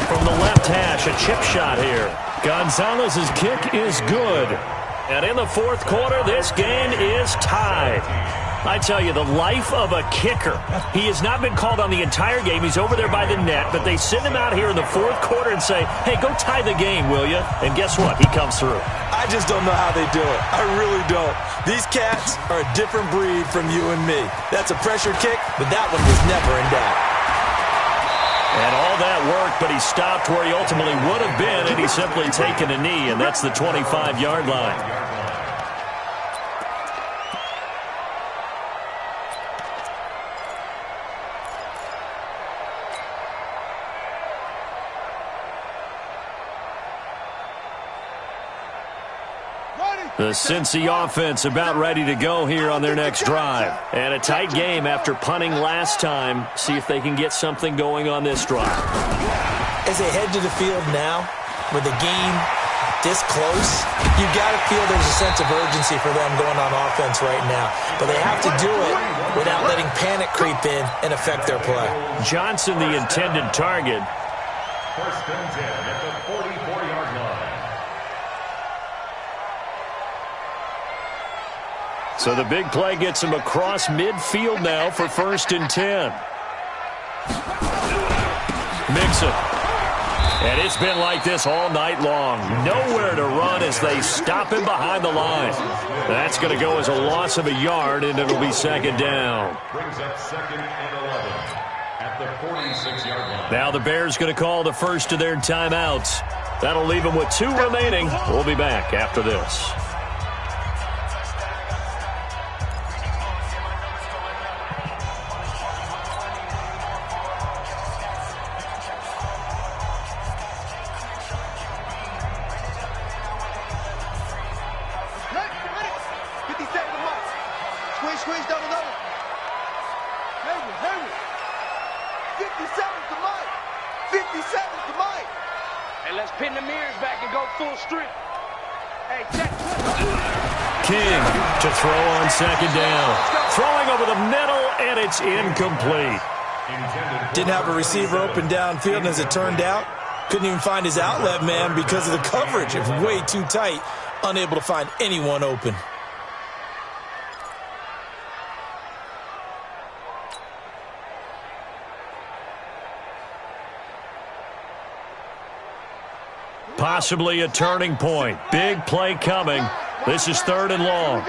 From the left hash, a chip shot here. Gonzalez's kick is good. And in the 4th quarter, this game is tied. I tell you, the life of a kicker. He has not been called on the entire game. He's over there by the net, but they send him out here in the 4th quarter and say, hey, go tie the game, will you? And guess what? He comes through.
I just don't know how they do it. I really don't. These cats are a different breed from you and me. That's a pressure kick, but that one was never in doubt.
And all that worked, but he stopped where he ultimately would have been, and he's simply taken a knee, and that's the 25-yard line. The Cincy offense about ready to go here on their next drive. And a tight game after punting last time. See if they can get something going on this drive.
As they head to the field now, with the game this close, you got to feel there's a sense of urgency for them going on offense right now. But they have to do it without letting panic creep in and affect their play.
Johnson, the intended target.
1st and 10 at the 44-yard line.
So the big play gets him across midfield now for 1st and 10. Mixon. And it's been like this all night long. Nowhere to run as they stop him behind the line. That's going to go as a loss of a yard, and it'll be 2nd down.
Brings up 2nd and 11 at the 46-yard line.
Now the Bears going to call the first of their timeouts. That'll leave them with 2 remaining. We'll be back after this.
Squeeze, double. Hayward. 57's the mic. 57's the mic.
Hey, let's pin the mirrors back and go full strength. Hey, check.
King to throw on 2nd down. Throwing over the middle, and it's incomplete.
Didn't have a receiver open downfield, and as it turned out, couldn't even find his outlet man because of the coverage. It was way too tight, unable to find anyone open.
Possibly a turning point. Big play coming. This is 3rd and long.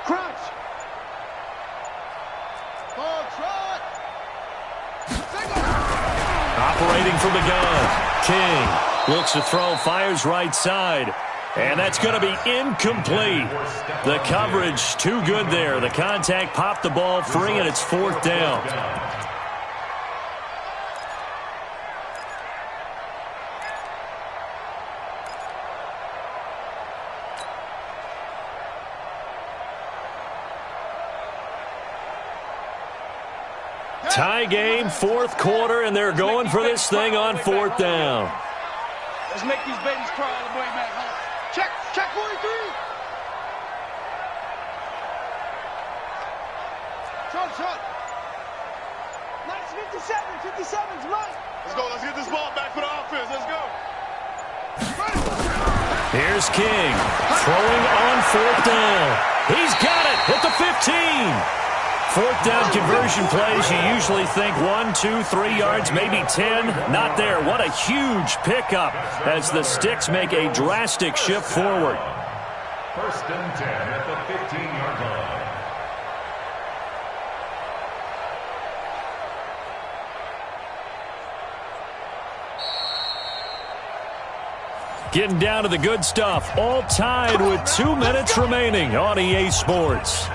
Crunch. Ball trot.
Operating from the gun. King Looks to throw, fires right side. And that's going to be incomplete. The coverage too good there. The contact popped the ball free, and it's 4th down. Tie game, 4th quarter, and they're going for this thing on 4th down.
Let's make these babies cry all the way back home. Check 43. Short. Nice 57's mine.
Let's get this ball back for the offense. Let's go.
Here's King, throwing on 4th down. He's got it at the 15. 4th down conversion plays, you usually think 1, 2, 3 yards, maybe 10. Not there. What a huge pickup as the Sticks make a drastic shift forward.
1st and 10 at the 15-yard line.
Getting down to the good stuff. All tied with 2 minutes remaining on EA Sports.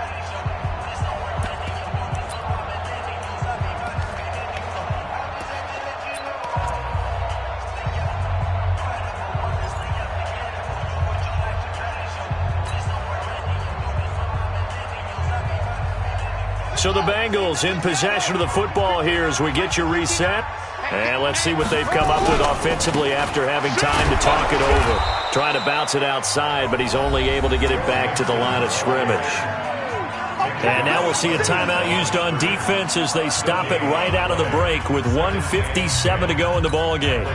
So the Bengals in possession of the football here as we get you reset. And let's see what they've come up with offensively after having time to talk it over. Trying to bounce it outside, but he's only able to get it back to the line of scrimmage. And now we'll see a timeout used on defense as they stop it right out of the break with 1:57 to go in the ball game.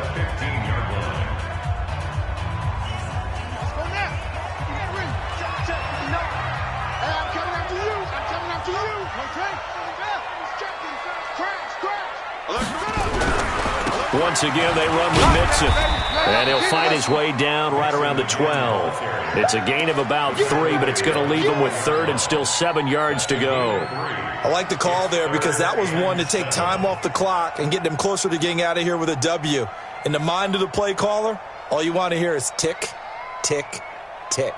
Once again, they run with Mixon. And he'll fight his way down right around the 12. It's a gain of about 3, but it's going to leave him with 3rd and still 7 yards to go.
I like the call there because that was one to take time off the clock and get them closer to getting out of here with a W. In the mind of the play caller, all you want to hear is tick, tick, tick.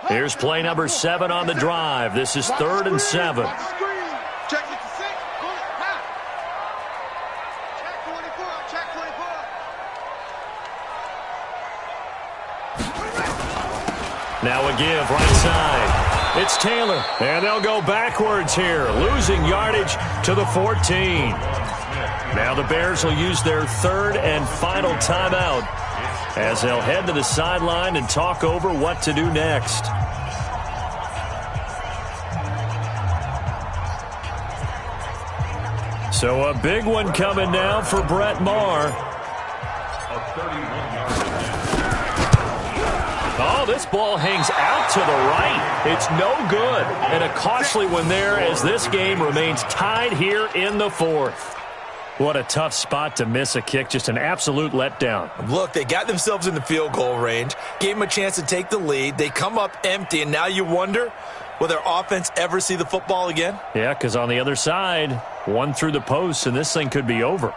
Here's play number 7 on the drive. This is 3rd and 7.
Check 56. Check 24. Check 24.
Now a give right side. It's Taylor, and they'll go backwards here, losing yardage to the 14. Now the Bears will use their 3rd and final timeout as they'll head to the sideline and talk over what to do next. So a big one coming now for Brett Maher. Oh, this ball hangs out to the right. It's no good. And a costly one there as this game remains tied here in the 4th. What a tough spot to miss a kick. Just an absolute letdown.
Look, they got themselves in the field goal range, gave them a chance to take the lead. They come up empty, and now you wonder, will their offense ever see the football again?
Yeah, because on the other side, one through the post, and this thing could be over.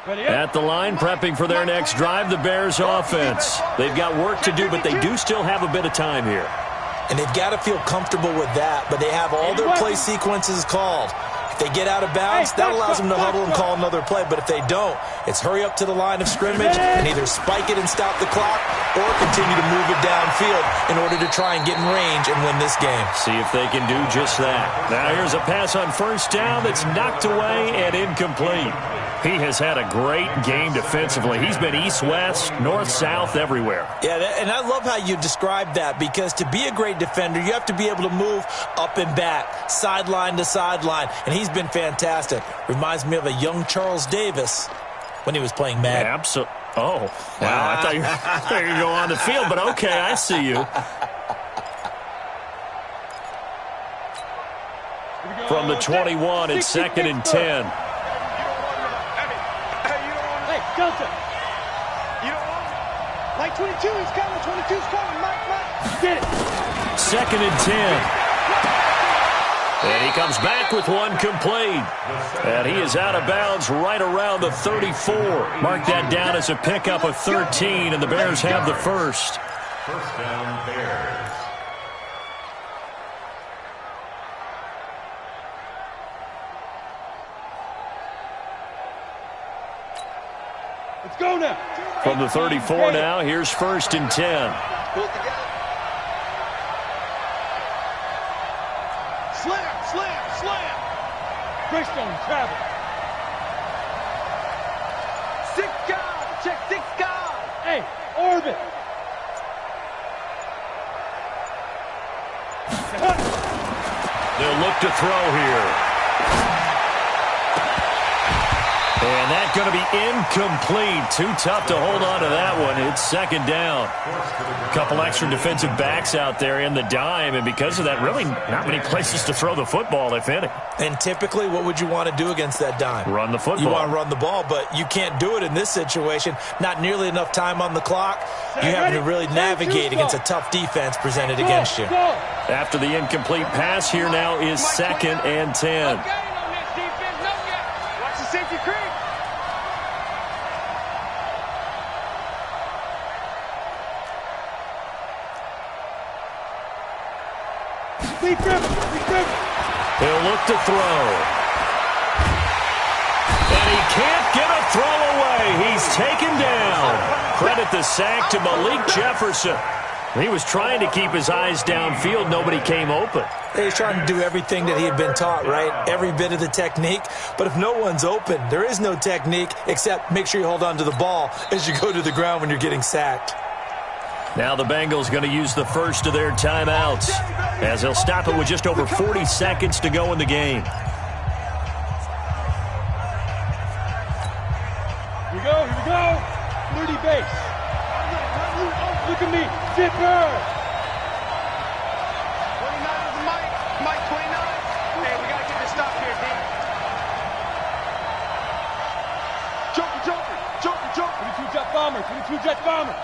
At the line, prepping for their next drive, the Bears offense. They've got work to do, but they do still have a bit of time here.
And they've got to feel comfortable with that, but they have all their play sequences called. If they get out of bounds, that allows them to huddle and call another play. But if they don't, it's hurry up to the line of scrimmage and either spike it and stop the clock or continue to move it downfield in order to try and get in range and win this game.
See if they can do just that. Now here's a pass on 1st down that's knocked away and incomplete. He has had a great game defensively. He's been east-west, north-south, everywhere.
Yeah, and I love how you describe that because to be a great defender, you have to be able to move up and back, sideline to sideline, and he's been fantastic. Reminds me of a young Charles Davis when he was playing Madden.
Absolutely. Oh, wow. I thought you were going to go on the field, but okay, I see you. From the 21, it's 2nd and 10.
Delta. Mike 22, he's coming. 22's coming. Mike. Get it.
2nd and 10. And he comes back with one complete. And he is out of bounds right around the 34. Mark that down as a pickup of 13, and the Bears have the first.
First down, Bears.
Let's go now.
From the 34 now, here's 1st and 10.
Pull together. Slam.
Greystone travel.
6 guys. Check 6 guys.
Hey, orbit.
They'll look to throw here. And that's going to be incomplete. Too tough to hold on to that one. It's 2nd down. A couple extra defensive backs out there in the dime, and because of that, really not many places to throw the football, if any.
And typically, what would you want to do against that dime?
Run the football.
You want to run the ball, but you can't do it in this situation. Not nearly enough time on the clock. You have to really navigate against a tough defense presented against you.
After the incomplete pass, here now is 2nd and 10.
Watch the safety creep.
He'll look to throw. And he can't get a throw away. He's taken down. Credit the sack to Malik Jefferson. He was trying to keep his eyes downfield. Nobody came open.
He was trying to do everything that he had been taught, right? Every bit of the technique. But if no one's open, there is no technique except make sure you hold on to the ball as you go to the ground when you're getting sacked.
Now the Bengals going to use the first of their timeouts as they'll stop it with just over 40 seconds to go in the game.
Here we go. 30 base. Look at me. Zipper.
29 is Mike 29. Hey, we got to get this stop here, D. Joker.
22 jet bomber.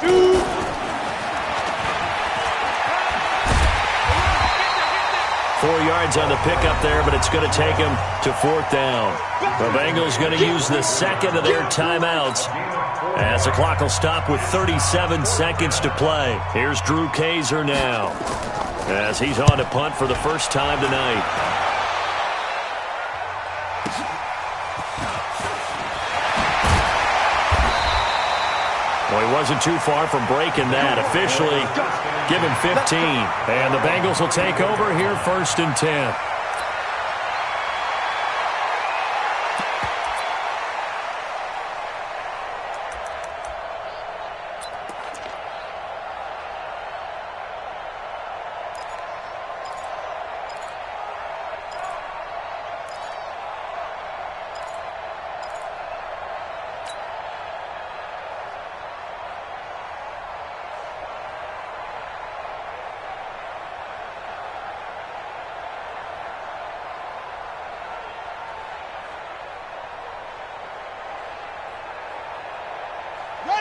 Shoot.
4 yards on the pickup there, but it's going to take him to 4th down. The Bengals going to use the second of their timeouts as the clock will stop with 37 seconds to play. Here's Drew Kaiser now as he's on to punt for the first time tonight. Well, he wasn't too far from breaking that. Officially, give him 15. And the Bengals will take over here 1st and 10.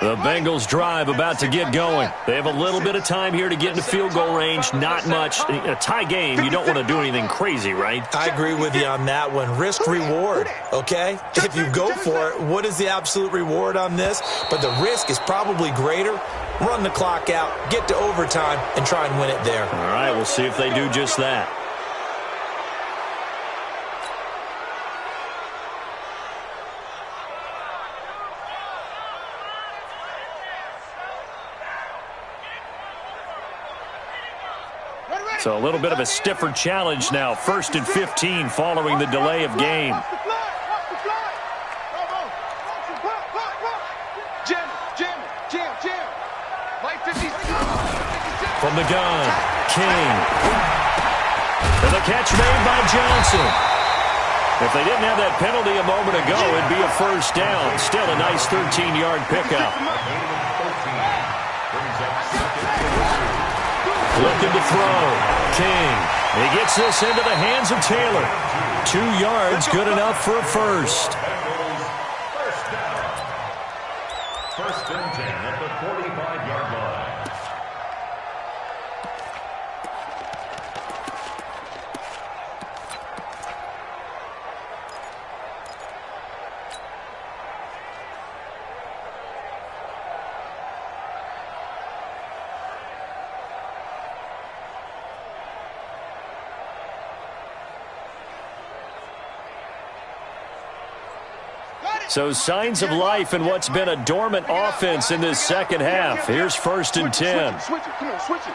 The Bengals drive about to get going. They have a little bit of time here to get into field goal range. Not much. A tie game, you don't want to do anything crazy, right?
I agree with you on that one. Risk reward, okay? If you go for it, what is the absolute reward on this? But the risk is probably greater. Run the clock out, get to overtime, and try and win it there.
All right, we'll see if they do just that. So a little bit of a stiffer challenge now. 1st and 15 following the delay of game. From the gun, King. And the catch made by Johnson. If they didn't have that penalty a moment ago, it'd be a first down. Still a nice 13-yard pickup. Looking to throw. King. He gets this into the hands of Taylor. 2 yards, good enough for a first.
First and 10 at the 45-yard line.
So signs of life in what's been a dormant offense in this second half. Here's first and 10.
Switch it. Come on, switch it.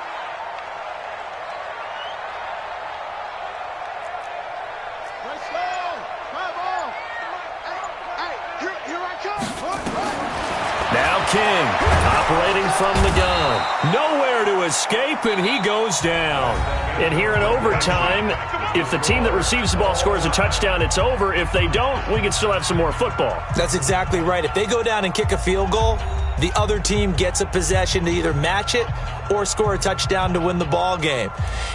Now King, operating from the gun. Nowhere to escape, and he goes down. And here in overtime, if the team that receives the ball scores a touchdown, it's over. If they don't, we can still have some more football.
That's exactly right. If they go down and kick a field goal, the other team gets a possession to either match it or score a touchdown to win the ball game.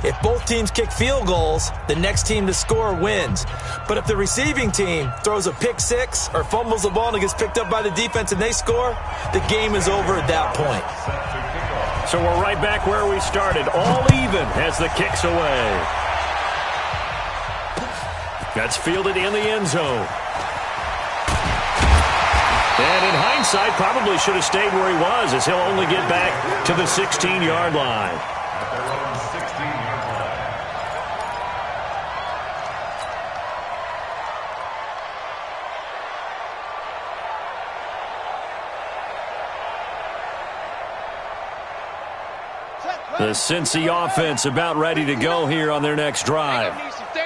If both teams kick field goals, the next team to score wins. But if the receiving team throws a pick six or fumbles the ball and it gets picked up by the defense and they score, the game is over at that point.
So we're right back where we started, all even as the kick's away. That's fielded in the end zone. And in hindsight, probably should have stayed where he was, as he'll only get back to the 16-yard line. The Cincy offense about ready to go here on their next drive.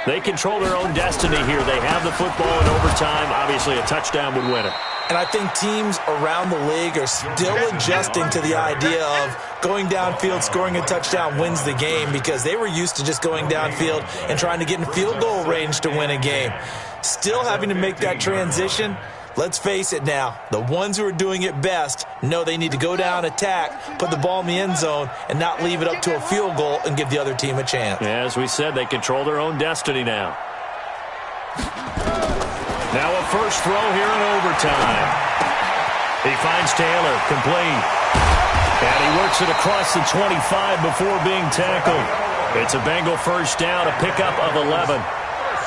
They control their own destiny here. They have the football in overtime. Obviously, a touchdown would win it.
And I think teams around the league are still adjusting to the idea of going downfield, scoring a touchdown wins the game, because they were used to just going downfield and trying to get in field goal range to win a game. Still having to make that transition. Let's face it now, the ones who are doing it best know they need to go down, attack, put the ball in the end zone, and not leave it up to a field goal and give the other team a chance.
Yeah, as we said, they control their own destiny now. Now a first throw here in overtime. He finds Taylor, complete. And he works it across the 25 before being tackled. It's a Bengal first down, a pickup of 11.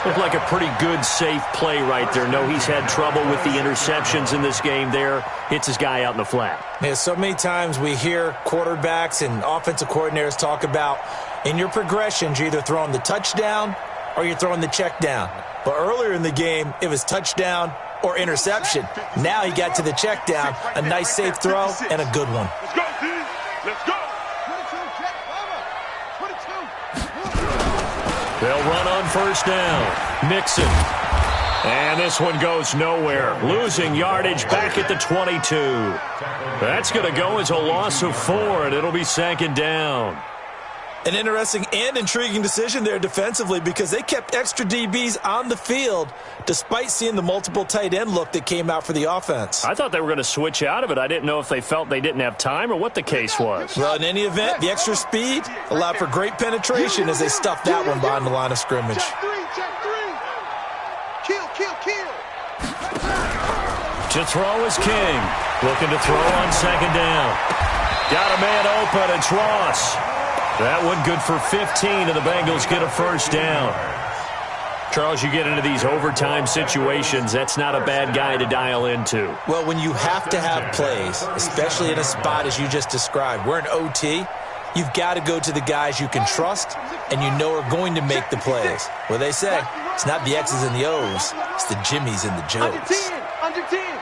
Looked like a pretty good, safe play right there. No, he's had trouble with the interceptions in this game there. Hits his guy out in the flat.
Yeah, so many times we hear quarterbacks and offensive coordinators talk about, in your progressions, you're either throwing the touchdown or you're throwing the check down. But earlier in the game, it was touchdown or interception. Now he got to the check down, a nice safe throw, and a good one.
Let's go, team. Let's go.
They'll run on first down. Mixon. And this one goes nowhere. Losing yardage back at the 22. That's going to go as a loss of 4, and it'll be second down.
An interesting and intriguing decision there defensively, because they kept extra DBs on the field despite seeing the multiple tight end look that came out for the offense.
I thought they were going to switch out of it. I didn't know if they felt they didn't have time or what the case was.
Well, in any event, the extra speed allowed for great penetration as they stuffed that one behind the line of scrimmage.
Check three. Kill.
To throw is King. Looking to throw on second down. Got a man open. It's Ross. That one good for 15, and the Bengals get a first down. Charles, you get into these overtime situations, that's not a bad guy to dial into.
Well, when you have to have plays, especially in a spot as you just described, we're in OT, you've got to go to the guys you can trust and you know are going to make the plays. Well, they say it's not the X's and the O's, it's the Jimmies and the Joes.
Under 10.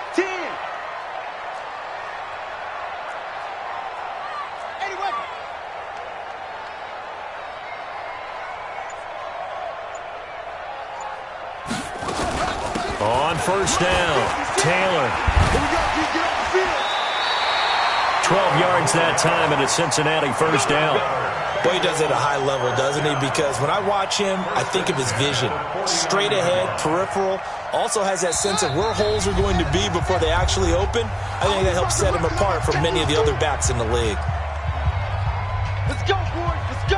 On first down, Taylor. 12 yards that time, and a Cincinnati first down.
Boy, he does it at a high level, doesn't he? Because when I watch him, I think of his vision. Straight ahead, peripheral. Also has that sense of where holes are going to be before they actually open. I think that helps set him apart from many of the other backs in the league.
Let's go, boys. Let's go.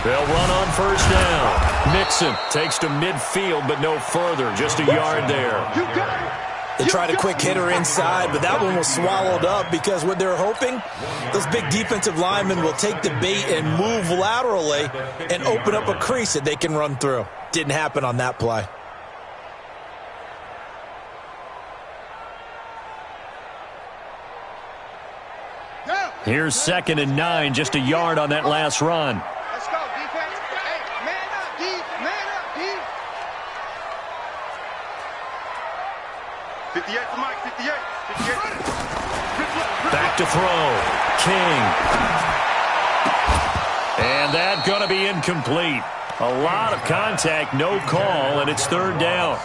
They'll run on first down. Mixon takes to midfield, but no further. Just a yard there.
They tried a quick hitter inside, but that one was swallowed up because what they're hoping, those big defensive linemen will take the bait and move laterally and open up a crease that they can run through. Didn't happen on that play.
Here's 2nd and 9, just a yard on that last run.
Let's go, defense. Hey, man up, D. Man up, D. 58 to Mike, 58. 58.
Back to throw. King. And that's going to be incomplete. A lot of contact, no call, and it's 3rd down.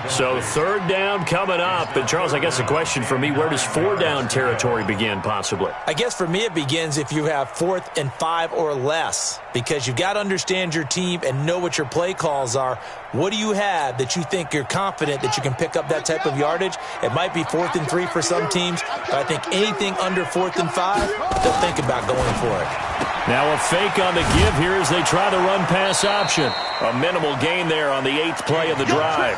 So 3rd down coming up. And, Charles, I guess the question for me, where does 4-down territory begin possibly?
I guess for me it begins if you have 4th and 5 or less, because you've got to understand your team and know what your play calls are. What do you have that you think you're confident that you can pick up that type of yardage? It might be 4th and 3 for some teams, but I think anything under 4th and 5, they'll think about going for it.
Now a fake on the give here as they try the run-pass option. A minimal gain there on the 8th play of the drive.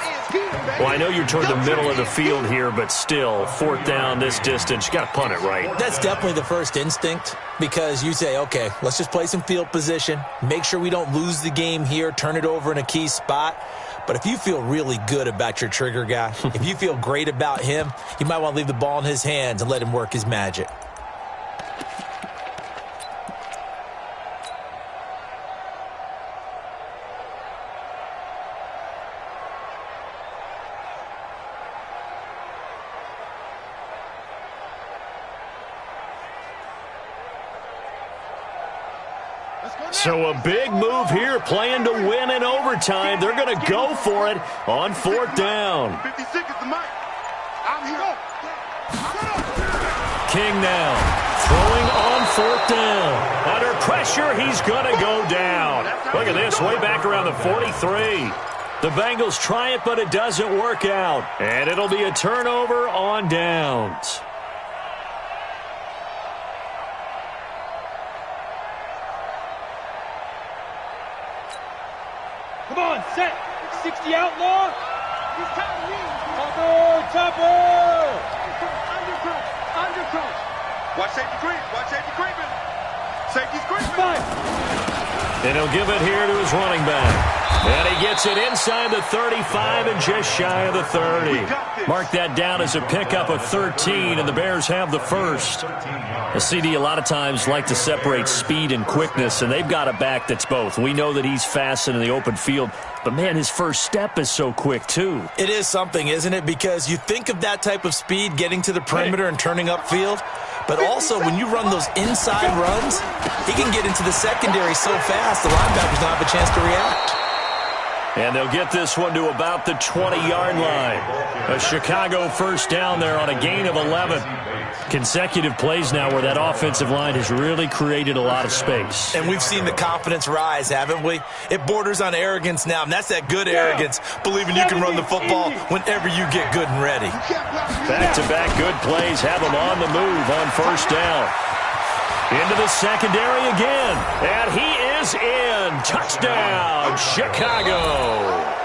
Well, I know you're toward the middle of the field here, but still, 4th down this distance, you got to punt it right.
That's definitely the first instinct, because you say, okay, let's just play some field position, make sure we don't lose the game here, turn it over in a key spot. But if you feel really good about your trigger guy, if you feel great about him, you might want to leave the ball in his hands and let him work his magic.
So a big move here, playing to win in overtime. They're going to go for it on 4th down.
56 is the mic. I'm here.
King now, throwing on 4th down. Under pressure, he's going to go down. Look at this, way back around the 43. The Bengals try it, but it doesn't work out. And it'll be a turnover on downs.
Come on, set. 60 outlaw. Topper. Undercross.
Watch safety creep. Watch safety creeping. Safety's creeping.
Five.
And he'll give it here to his running back. And he gets it inside the 35 and just shy of the 30. Mark that down as a pickup of 13, and the Bears have the first. A CD a lot of times like to separate speed and quickness, and they've got a back that's both. We know that he's fast in the open field, but, man, his first step is so quick, too.
It is something, isn't it? Because you think of that type of speed getting to the perimeter and turning upfield, but also when you run those inside runs, he can get into the secondary so fast the linebackers don't have a chance to react.
And they'll get this one to about the 20-yard line. A Chicago first down there on a gain of 11. Consecutive plays now where that offensive line has really created a lot of space.
And we've seen the confidence rise, haven't we? It borders on arrogance now, and that's that good arrogance, believing you can run the football whenever you get good and ready.
Back-to-back good plays have them on the move on first down. Into the secondary again, and he is in. Touchdown, Chicago.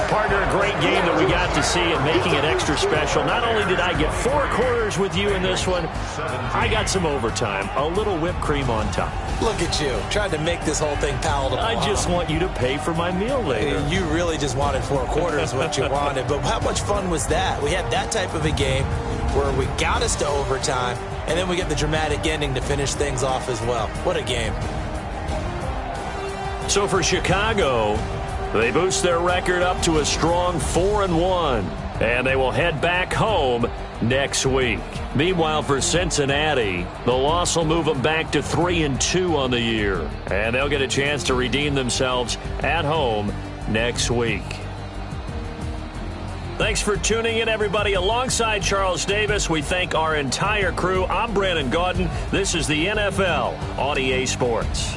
Partner, a great game that we got to see and making it extra special. Not only did I get 4 quarters with you in this one, I got some overtime, a little whipped cream on top.
Look at you, trying to make this whole thing palatable.
I just want you to pay for my meal later.
You really just wanted 4 quarters what you wanted, but how much fun was that? We had that type of a game where we got us to overtime, and then we get the dramatic ending to finish things off as well. What a game.
So for Chicago, they boost their record up to a strong 4-1, and they will head back home next week. Meanwhile, for Cincinnati, the loss will move them back to 3-2 on the year, and they'll get a chance to redeem themselves at home next week. Thanks for tuning in, everybody. Alongside Charles Davis, we thank our entire crew. I'm Brandon Gaudin. This is the NFL on EA Sports.